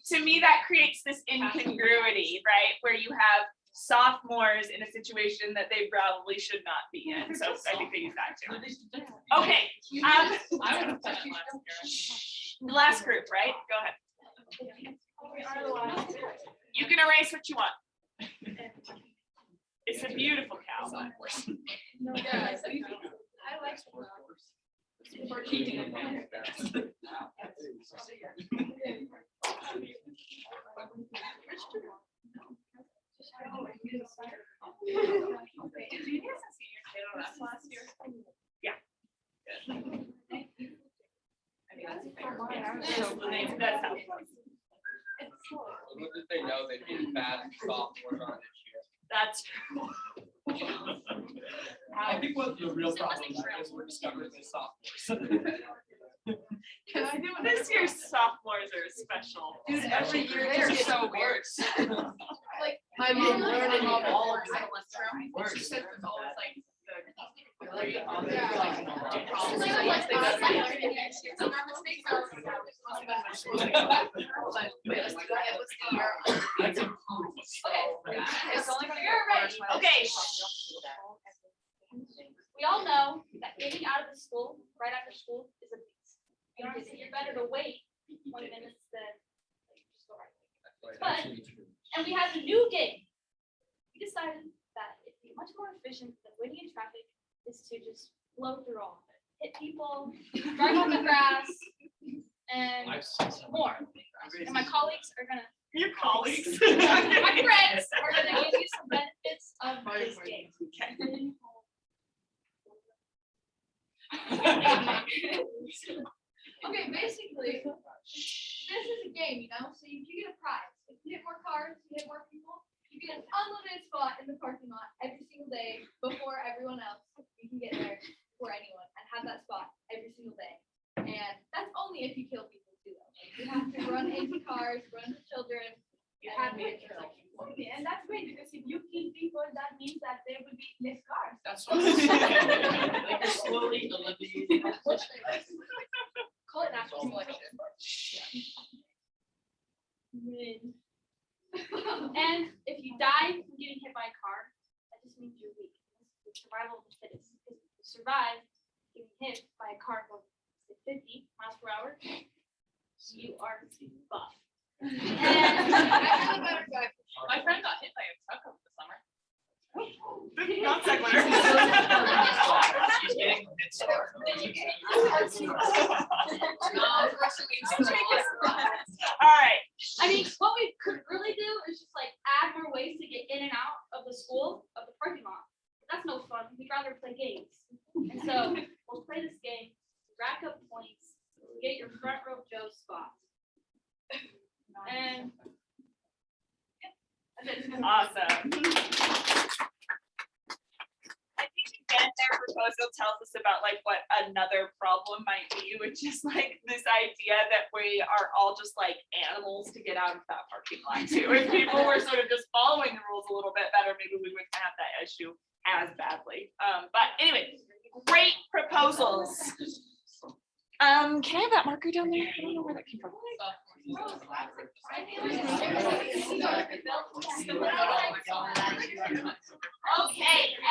Speaker 2: to me, that creates this incongruity, right? Where you have sophomores in a situation that they probably should not be in. So I think they use that too. Okay,
Speaker 5: I would have said it last year.
Speaker 2: last group, right? Go ahead. You can erase what you want. It's a beautiful cow.
Speaker 5: Yeah, so you- I like. For cheating. Did you get some senior kiddo rest last year?
Speaker 2: Yeah.
Speaker 5: I mean, that's fair.
Speaker 2: So that's how.
Speaker 11: Little did they know they'd be as bad as sophomores are this year.
Speaker 2: That's true.
Speaker 11: I think what the real problem is we're discovering is sophomores.
Speaker 2: Can I do it? This year's sophomores are special.
Speaker 4: Dude, every year they're so weird.
Speaker 5: Like,
Speaker 9: I've been learning all of
Speaker 5: I
Speaker 9: them.
Speaker 5: don't want to. She said there's always like the.
Speaker 2: Okay.
Speaker 4: We all know that getting out of the school right after school is a beast. You're better to wait 20 minutes than just go right. And we have a new game. We decided that it'd be much more efficient than waiting in traffic is to just blow through all of it. Hit people, drive on the grass, and more. And my colleagues are gonna,
Speaker 2: Your colleagues.
Speaker 4: my friends are gonna give you some benefits of this game. Okay, basically, this is a game, so you get a prize. If you hit more cars, you hit more people, you get an unlimited spot in the parking lot every single day before everyone else. You can get there before anyone and have that spot every single day. And that's only if you kill people too, though. Like, you have to run into cars, run into children.
Speaker 5: You have to
Speaker 4: and-
Speaker 5: kill.
Speaker 4: Okay, and that's great because if you kill people, that means that there would be less cars.
Speaker 10: That's what I'm saying. Like you're slowly eliminating competition.
Speaker 4: Call it natural selection. And if you die from getting hit by a car, that just means you're weak. It's the survival of the fittest. If you survive getting hit by a car going 50 miles per hour, you are buff.
Speaker 5: My friend got hit by a truck over the summer.
Speaker 2: Not sequitur.
Speaker 10: She's getting mid-star.
Speaker 2: All right.
Speaker 4: I mean, what we could really do is just like add more ways to get in and out of the school, of the parking lot. That's no fun. We'd rather play games. And so we'll play this game, rack up points, get your front row Joe spot. And
Speaker 2: Awesome. I think again, their proposal tells us about like what another problem might be, which is like this idea that we are all just like animals to get out of that parking lot too. If people were sort of just following the rules a little bit better, maybe we wouldn't have that issue as badly. But anyway, great proposals. Can I have that marker down there? I don't know where that came from. Okay,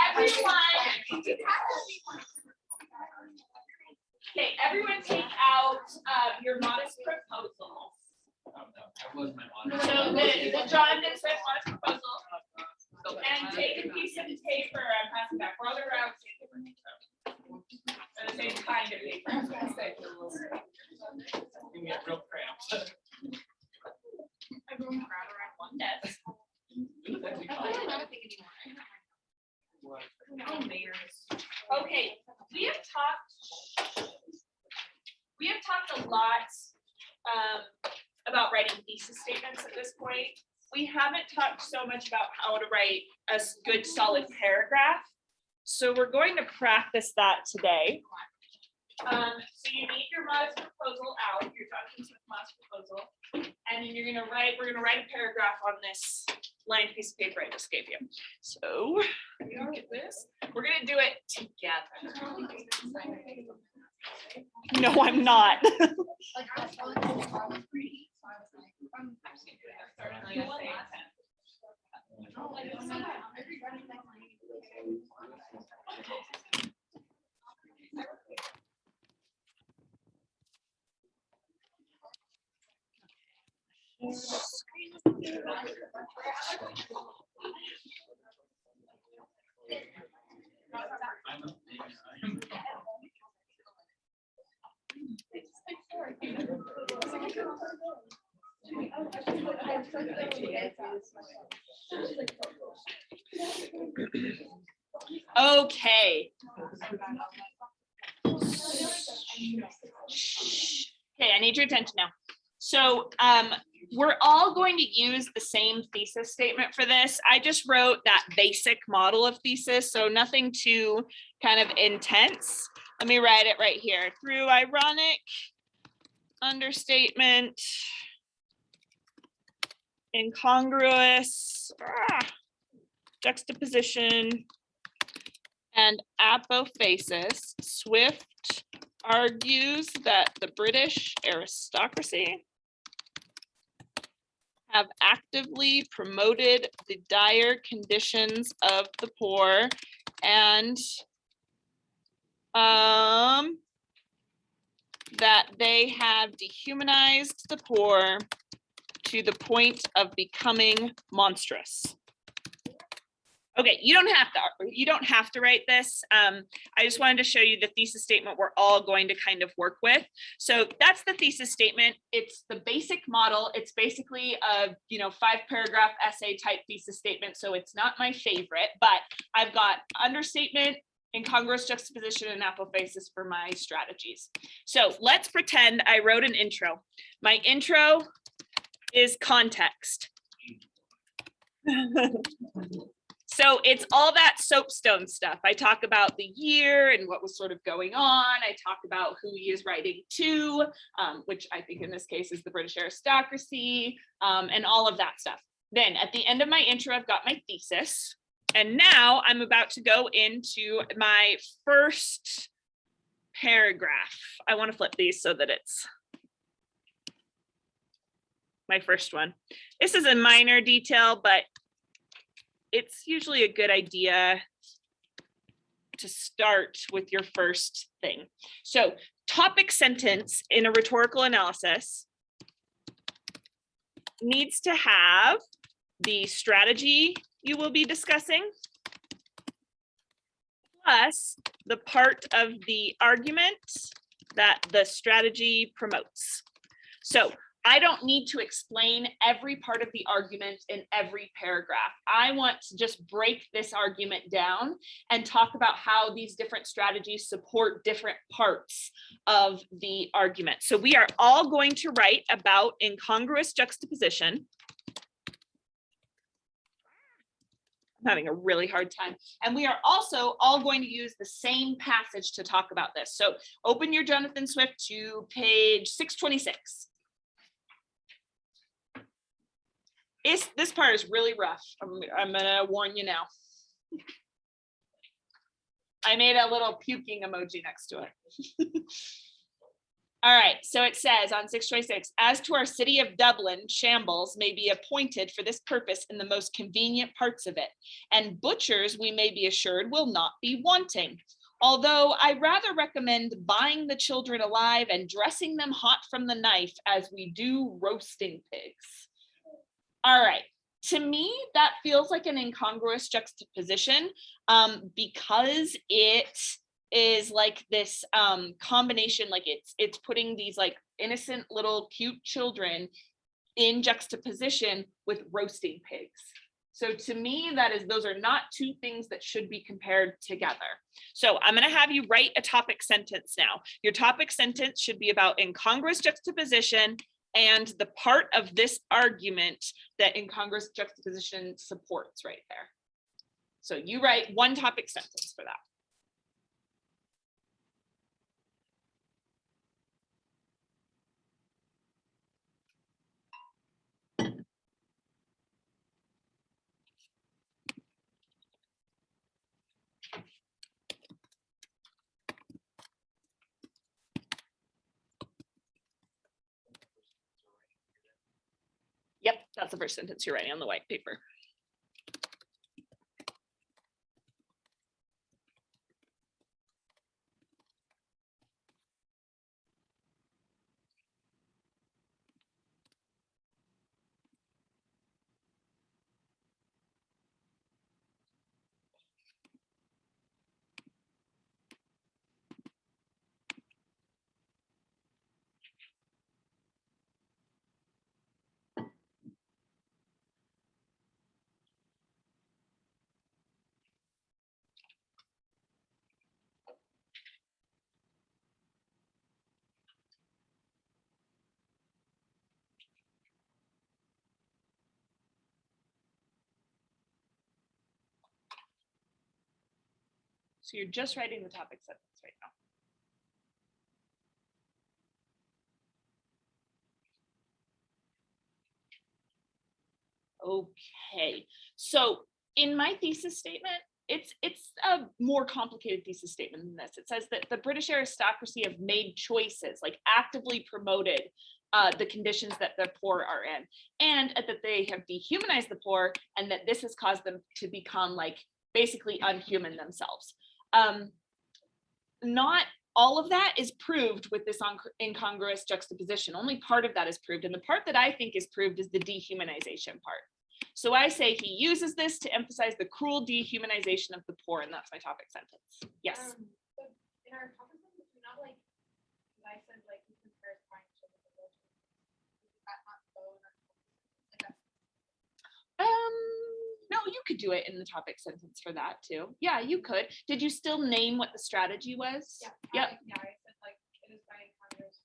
Speaker 2: everyone. Okay, everyone take out your modest proposal.
Speaker 10: That was my
Speaker 2: So the Jonathan Swift modest proposal. And take a piece of paper and pass it back. We're all gonna grab the same paper. Or the same kind of paper. I was gonna say.
Speaker 10: You get real cramped.
Speaker 2: Everyone grab around one desk. Okay, we have talked a lot about writing thesis statements at this point. We haven't talked so much about how to write a good solid paragraph. So we're going to practice that today. So you need your modest proposal out, your documents with modest proposal, and then we're gonna write a paragraph on this lined piece of paper I just gave you. So look at this. We're gonna do it together. No, I'm not. Okay. Okay, I need your attention now. So we're all going to use the same thesis statement for this. I just wrote that basic model of thesis, so nothing too kind of intense. Let me write it right here. Through ironic, understatement, incongruous, juxtaposition, and apophasis, Swift argues that the British aristocracy have actively promoted the dire conditions of the poor and that they have dehumanized the poor to the point of becoming monstrous. Okay, you don't have to write this. I just wanted to show you the thesis statement we're all going to kind of work with. So that's the thesis statement. It's the basic model. It's basically a 5-paragraph essay type thesis statement. So it's not my favorite, but I've got understatement, incongruous juxtaposition, and apophasis for my strategies. So let's pretend I wrote an intro. My intro is context. So it's all that soapstone stuff. I talk about the year and what was sort of going on. I talk about who he is writing to, which I think in this case is the British aristocracy, and all of that stuff. Then at the end of my intro, I've got my thesis. And now I'm about to go into my first paragraph. I want to flip these so that it's my first one. This is a minor detail, but it's usually a good idea to start with your first thing. So topic sentence in a rhetorical analysis needs to have the strategy you will be discussing, plus the part of the argument that the strategy promotes. So I don't need to explain every part of the argument in every paragraph. I want to just break this argument down and talk about how these different strategies support different parts of the argument. So we are all going to write about incongruous juxtaposition. I'm having a really hard time. And we are also all going to use the same passage to talk about this. So open your Jonathan Swift to page 626. This part is really rough. I'm gonna warn you now. I made a little puking emoji next to it.
Speaker 1: All right, so it says on 626, as to our city of Dublin, shambles may be appointed for this purpose in the most convenient parts of it, and butchers, we may be assured, will not be wanting. Although I rather recommend buying the children alive and dressing them hot from the knife as we do roasting pigs. All right, to me, that feels like an incongruous juxtaposition because it is like this combination, like it's putting these like innocent little cute children in juxtaposition with roasting pigs. So to me, those are not two things that should be compared together. So I'm going to have you write a topic sentence now. Your topic sentence should be about incongruous juxtaposition and the part of this argument that incongruous juxtaposition supports right there. So you write one topic sentence for that. Yep, that's the first sentence you're writing on the white paper. So you're just writing the topic sentence right now. Okay, so in my thesis statement, it's a more complicated thesis statement than this. It says that the British aristocracy have made choices, like actively promoted the conditions that the poor are in, and that they have dehumanized the poor, and that this has caused them to become like basically unhuman themselves. Not all of that is proved with this incongruous juxtaposition. Only part of that is proved, and the part that I think is proved is the dehumanization part. So I say he uses this to emphasize the cruel dehumanization of the poor, and that's my topic sentence. Yes.
Speaker 5: So in our topic sentence, we're not like, I said like we compare swine to the vulture. Is that not so in our topic sentence? Like that's
Speaker 1: No, you could do it in the topic sentence for that too. Yeah, you could. Did you still name what the strategy was?
Speaker 5: yeah.
Speaker 1: Yep.
Speaker 5: Yeah, I said like it is by Congress.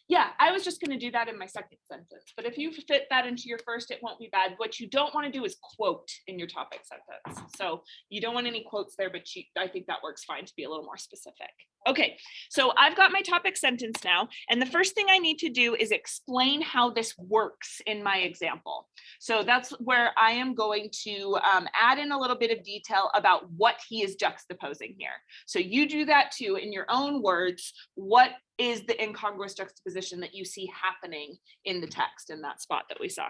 Speaker 1: Yeah, I was just going to do that in my second sentence, but if you fit that into your first, it won't be bad. What you don't want to do is quote in your topic sentence. So you don't want any quotes there, but I think that works fine to be a little more specific. Okay, so I've got my topic sentence now, and the first thing I need to do is explain how this works in my example. So that's where I am going to add in a little bit of detail about what he is juxtaposing here. So you do that too in your own words. What is the incongruous juxtaposition that you see happening in the text in that spot that we saw?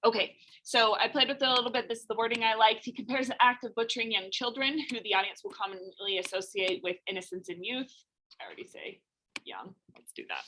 Speaker 1: Okay, so I played with it a little bit. This is the wording I liked. He compares the act of butchering young children, who the audience will commonly associate with innocence and youth. I already say young. Let's do that.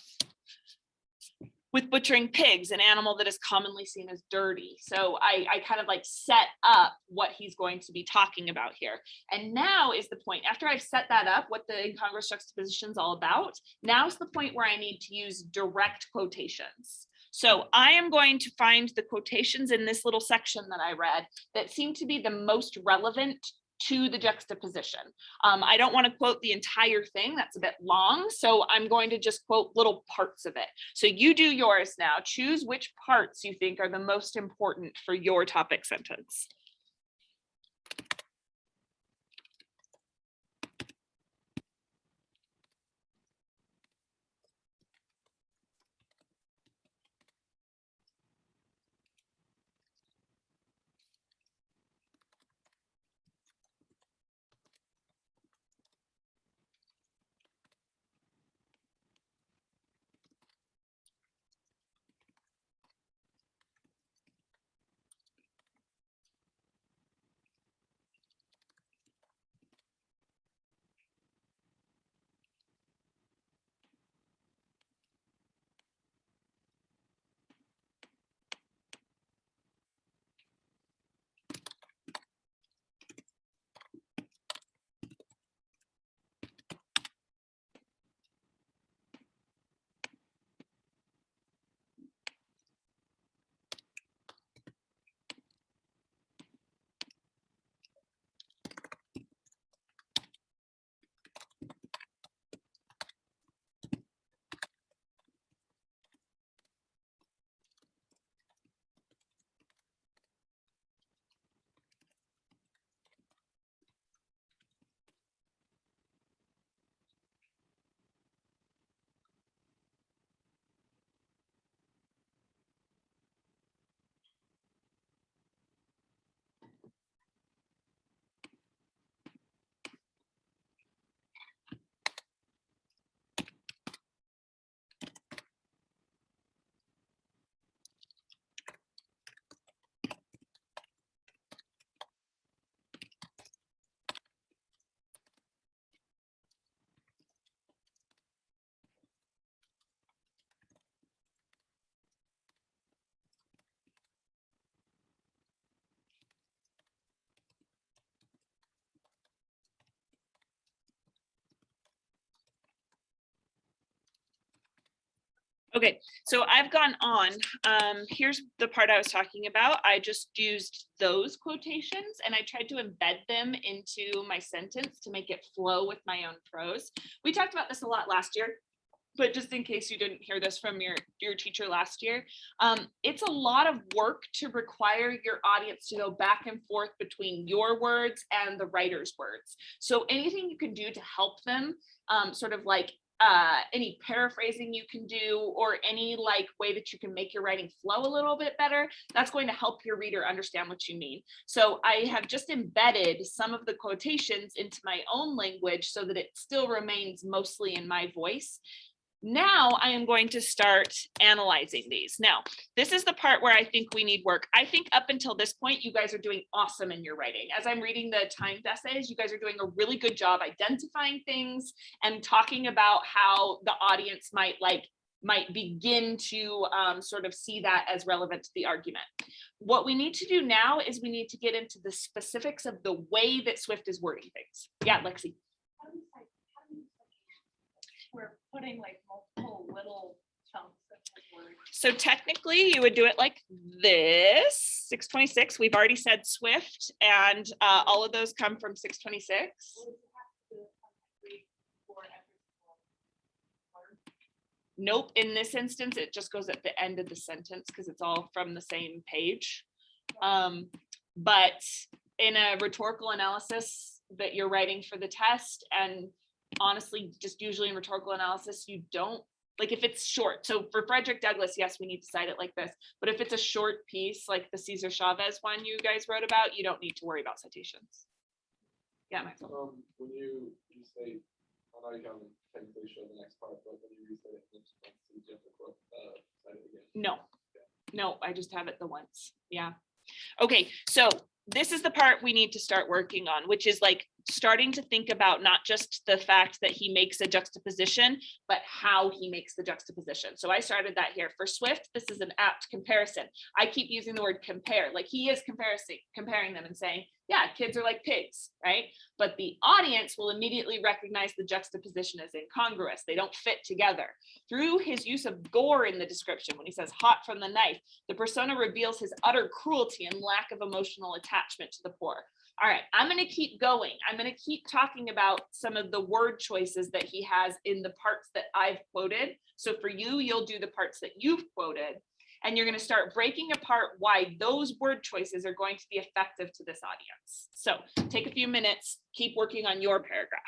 Speaker 1: With butchering pigs, an animal that is commonly seen as dirty. So I kind of like set up what he's going to be talking about here. And now is the point, after I've set that up, what the incongruous juxtaposition is all about, now is the point where I need to use direct quotations. So I am going to find the quotations in this little section that I read that seem to be the most relevant to the juxtaposition. I don't want to quote the entire thing, that's a bit long, so I'm going to just quote little parts of it. So you do yours now. Choose which parts you think are the most important for your topic sentence. Okay, so I've gone on. Here's the part I was talking about. I just used those quotations and I tried to embed them into my sentence to make it flow with my own prose. We talked about this a lot last year, but just in case you didn't hear this from your teacher last year, it's a lot of work to require your audience to go back and forth between your words and the writer's words. So anything you can do to help them, sort of like any paraphrasing you can do, or any like way that you can make your writing flow a little bit better, that's going to help your reader understand what you mean. So I have just embedded some of the quotations into my own language so that it still remains mostly in my voice. Now I am going to start analyzing these. Now, this is the part where I think we need work. I think up until this point, you guys are doing awesome in your writing. As I'm reading the timed essays, you guys are doing a really good job identifying things and talking about how the audience might begin to sort of see that as relevant to the argument. What we need to do now is we need to get into the specifics of the way that Swift is wording things. Yeah, Lexi.
Speaker 2: We're putting like multiple little chunks of words.
Speaker 1: So technically you would do it like this, 626. We've already said Swift, and all of those come from 626. Nope, in this instance, it just goes at the end of the sentence because it's all from the same page. But in a rhetorical analysis that you're writing for the test, and honestly, just usually in rhetorical analysis, you don't, like if it's short. So for Frederick Douglass, yes, we need to cite it like this. But if it's a short piece, like the Cesar Chavez one you guys wrote about, you don't need to worry about citations. Yeah, Maxwell.
Speaker 7: When you say, I know you can technically show the next part, but when you restate it, you have to quote, cite it again.
Speaker 1: No, No, I just have it the once. Yeah. Okay, so this is the part we need to start working on, which is like starting to think about not just the fact that he makes a juxtaposition, but how he makes the juxtaposition. So I started that here. For Swift, this is an apt comparison. I keep using the word compare, like he is comparing them and saying, yeah, kids are like pigs, right? But the audience will immediately recognize the juxtaposition as incongruous. They don't fit together. Through his use of gore in the description, when he says hot from the knife, the persona reveals his utter cruelty and lack of emotional attachment to the poor. All right, I'm going to keep going. I'm going to keep talking about some of the word choices that he has in the parts that I've quoted. So for you, you'll do the parts that you've quoted, and you're going to start breaking apart why those word choices are going to be effective to this audience. So take a few minutes, keep working on your paragraph.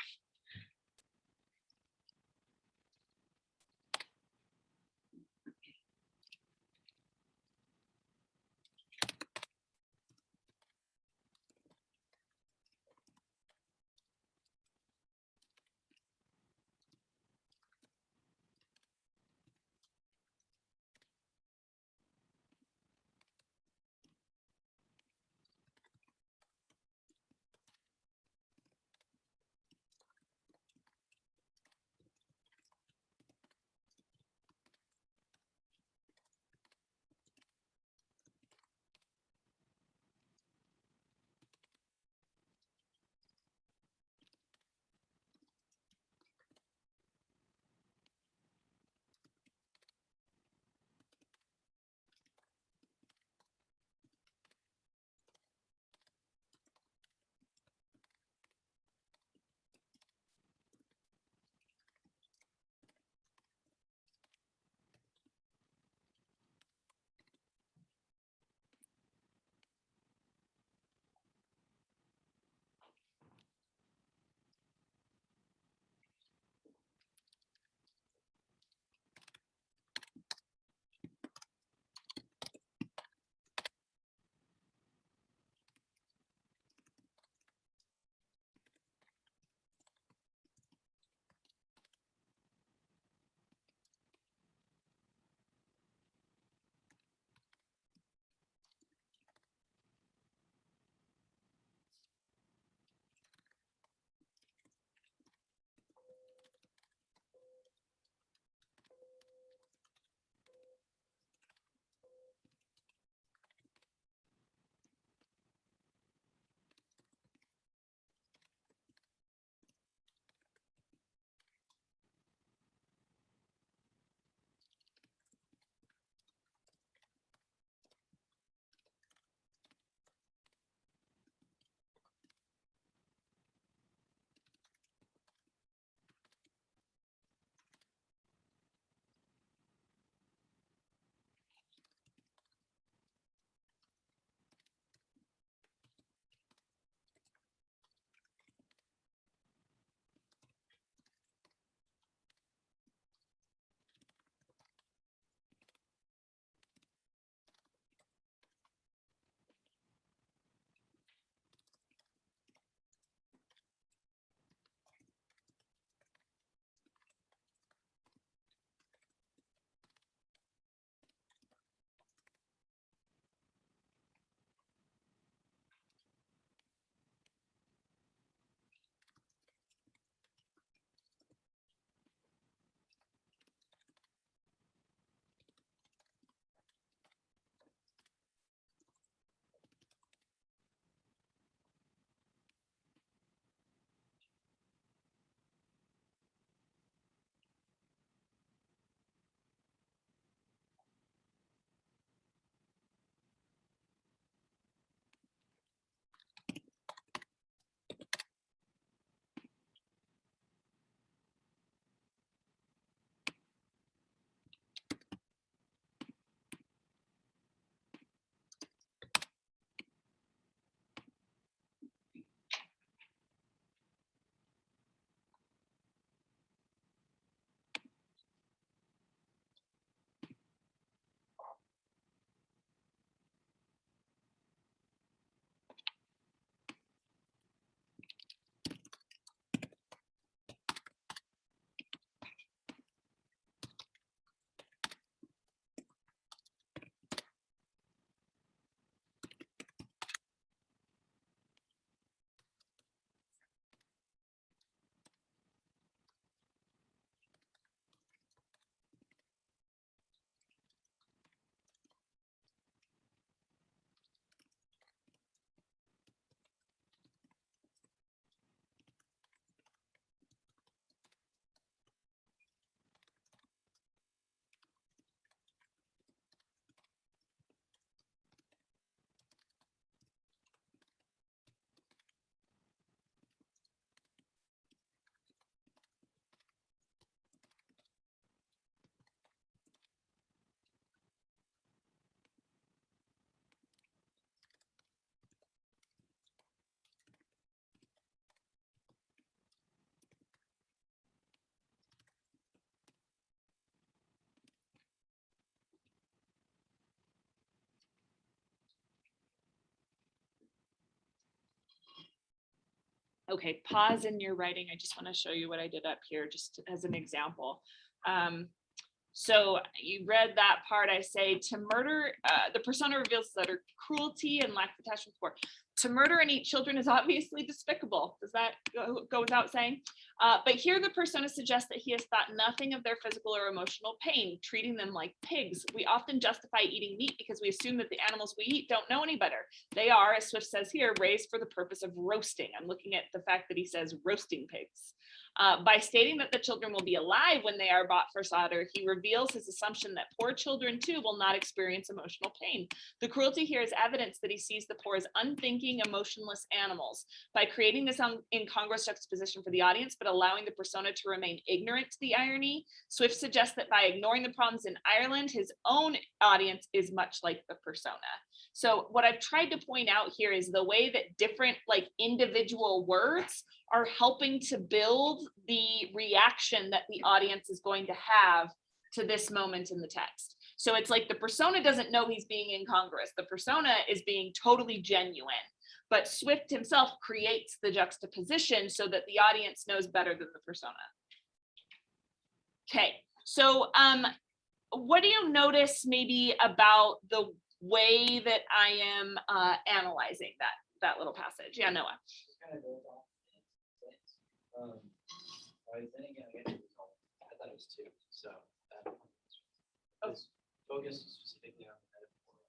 Speaker 1: Okay, pause in your writing. I just want to show you what I did up here, just as an example. So you read that part. I say to murder, the persona reveals utter cruelty and lack of attachment support. To murder and eat children is obviously despicable. Does that go without saying? But here the persona suggests that he has thought nothing of their physical or emotional pain, treating them like pigs. We often justify eating meat because we assume that the animals we eat don't know any better. They are, as Swift says here, raised for the purpose of roasting. I'm looking at the fact that he says roasting pigs. By stating that the children will be alive when they are bought for slaughter, he reveals his assumption that poor children too will not experience emotional pain. The cruelty here is evidence that he sees the poor as unthinking, emotionless animals. By creating this incongruous juxtaposition for the audience, but allowing the persona to remain ignorant to the irony, Swift suggests that by ignoring the problems in Ireland, his own audience is much like the persona. So what I've tried to point out here is the way that different like individual words are helping to build the reaction that the audience is going to have to this moment in the text. So it's like the persona doesn't know he's being incongruous. The persona is being totally genuine, but Swift himself creates the juxtaposition so that the audience knows better than the persona. Okay, so what do you notice maybe about the way that I am analyzing that little passage? Yeah, Noah.
Speaker 10: Right, then again, I thought it was two, so that was focused specifically on the metaphor of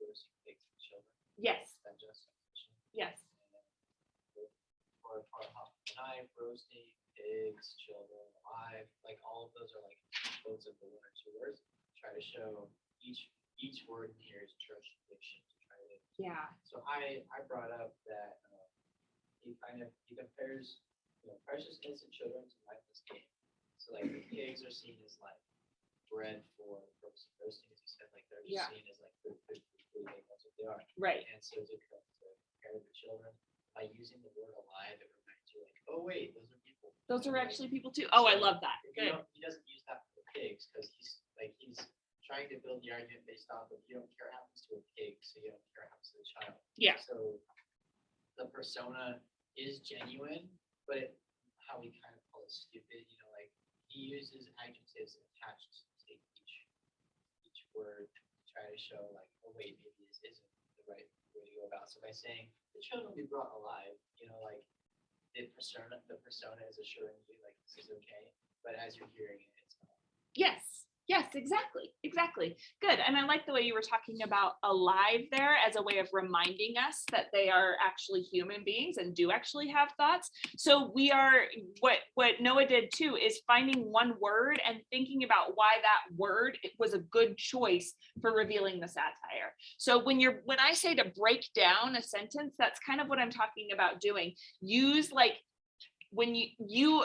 Speaker 10: roasting pigs and children.
Speaker 1: Yes.
Speaker 10: That juxtaposition.
Speaker 1: Yes.
Speaker 10: Or knife, roasting pigs, children, alive, like all of those are like quotes of the one or two words. Try to show each word in here is church conviction to try to.
Speaker 1: Yeah.
Speaker 10: So I brought up that he compares, precious innocent children to lifeless game. So like the pigs are seen as like bred for the purpose of roasting, as you said, like they're just seen as like food, like that's what they are.
Speaker 1: Right.
Speaker 10: And so to compare the children by using the word alive, it reminds you like, oh wait, those are people.
Speaker 1: Those are actually people too. Oh, I love that. Good.
Speaker 10: He doesn't use that for the pigs because he's trying to build the argument based off of you don't care what happens to a pig, so you don't care what happens to the child.
Speaker 1: Yeah.
Speaker 10: So the persona is genuine, but how we kind of call it stupid, like he uses adjectives attached to each word to try to show like, oh wait, maybe this isn't the right way to go about. So by saying the children will be brought alive, like the persona is assuring you like this is okay, but as you're hearing it, it's not.
Speaker 1: Yes, exactly. Good. And I like the way you were talking about alive there as a way of reminding us that they are actually human beings and do actually have thoughts. So we are, what Noah did too, is finding one word and thinking about why that word was a good choice for revealing the satire. So when I say to break down a sentence, that's kind of what I'm talking about doing. Use like, when you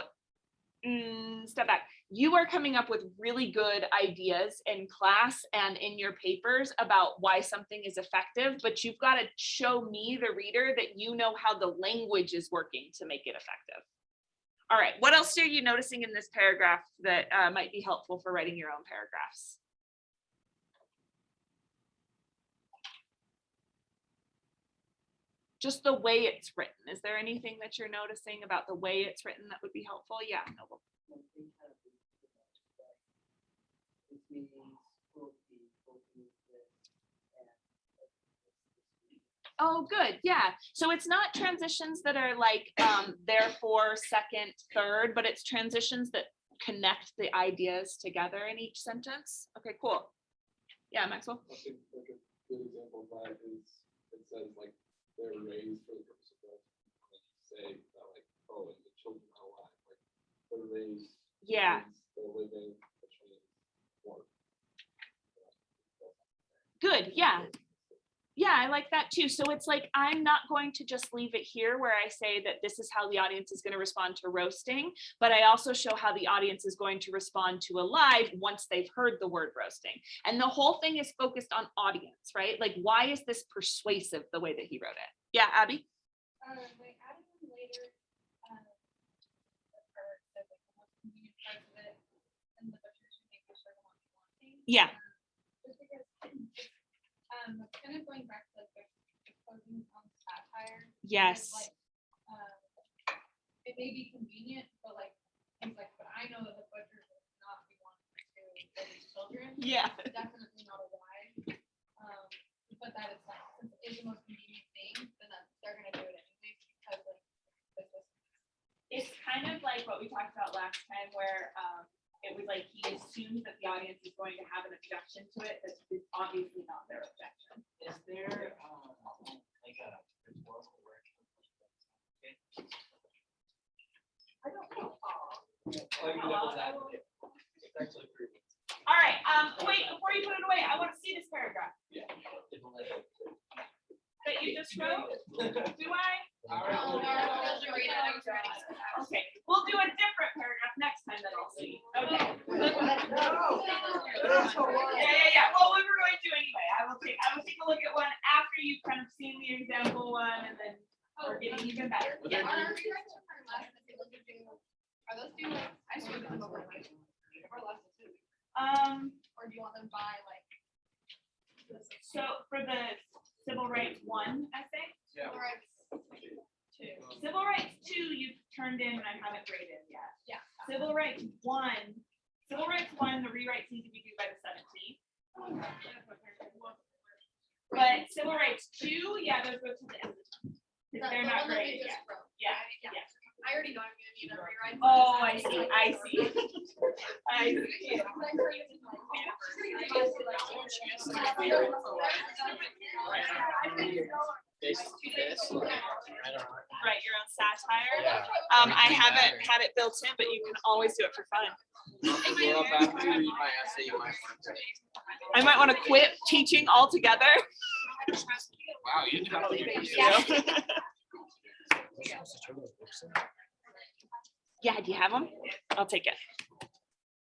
Speaker 1: step back, you are coming up with really good ideas in class and in your papers about why something is effective, but you've got to show me, the reader, that you know how the language is working to make it effective. All right, what else are you noticing in this paragraph that might be helpful for writing your own paragraphs? Just the way it's written. Is there anything that you're noticing about the way it's written that would be helpful? Yeah, Noble. Oh, good. Yeah. So it's not transitions that are like therefore, second, third, but it's transitions that connect the ideas together in each sentence. Okay, cool. Yeah, Maxwell.
Speaker 7: I think like a good example of that is it says like they're raised for the purpose of that. Say that like, oh, and the children are alive, like they're raised.
Speaker 1: Yeah.
Speaker 7: They're living, which means work.
Speaker 1: Good. Yeah. Yeah, I like that too. So it's like, I'm not going to just leave it here where I say that this is how the audience is going to respond to roasting, but I also show how the audience is going to respond to alive once they've heard the word roasting. And the whole thing is focused on audience, right? Like, why is this persuasive the way that he wrote it? Yeah, Abby?
Speaker 4: Like adding them later,
Speaker 1: Yeah.
Speaker 4: Just because kind of going back to like the closing on satire.
Speaker 1: Yes.
Speaker 4: Like
Speaker 5: it may be convenient, but like, he's like, but I know that the butcher would not be wanting to kill these children.
Speaker 2: Yeah.
Speaker 5: Definitely not a why. But that is like, since it is the most convenient thing, then they're gonna do it anyways because like, this was.
Speaker 2: It's kind of like what we talked about last time where it was like he assumes that the audience is going to have an objection to it, but it's obviously not their objection.
Speaker 10: Is there, like a rhetorical word?
Speaker 4: I don't know.
Speaker 10: Like devil's advocate. It's actually pretty.
Speaker 2: All right, wait, before you put it away, I want to see this paragraph
Speaker 10: Yeah.
Speaker 2: that you just wrote. Do I? Okay, we'll do a different paragraph next time that I'll see. Okay. Yeah. Well, we were going to anyway. I will take a look at one after you've kind of seen the example one, and then we're getting even better. Yeah.
Speaker 5: Are rewrites for our lessons able to do, are those due like, I swear them over like, or lessons too? Or do you want them by like?
Speaker 2: So for the Civil Rights 1 essay,
Speaker 11: Yeah.
Speaker 5: Civil rights two.
Speaker 2: Civil Rights 2 you've turned in and I haven't graded yet.
Speaker 5: Yeah.
Speaker 2: Civil Rights 1, the rewrites need to be due by the 17th. But Civil Rights 2, yeah, those go to the end. Because they're not graded yet. Yeah.
Speaker 5: I already know I'm gonna need a rewrite.
Speaker 2: Oh, I see. Write your own satire. I haven't had it built in, but you can always do it for fun.
Speaker 11: Well, after you read my essay, you might want to.
Speaker 2: I might want to quit teaching altogether.
Speaker 11: Wow, you totally.
Speaker 2: Yeah, do you have them? I'll take it.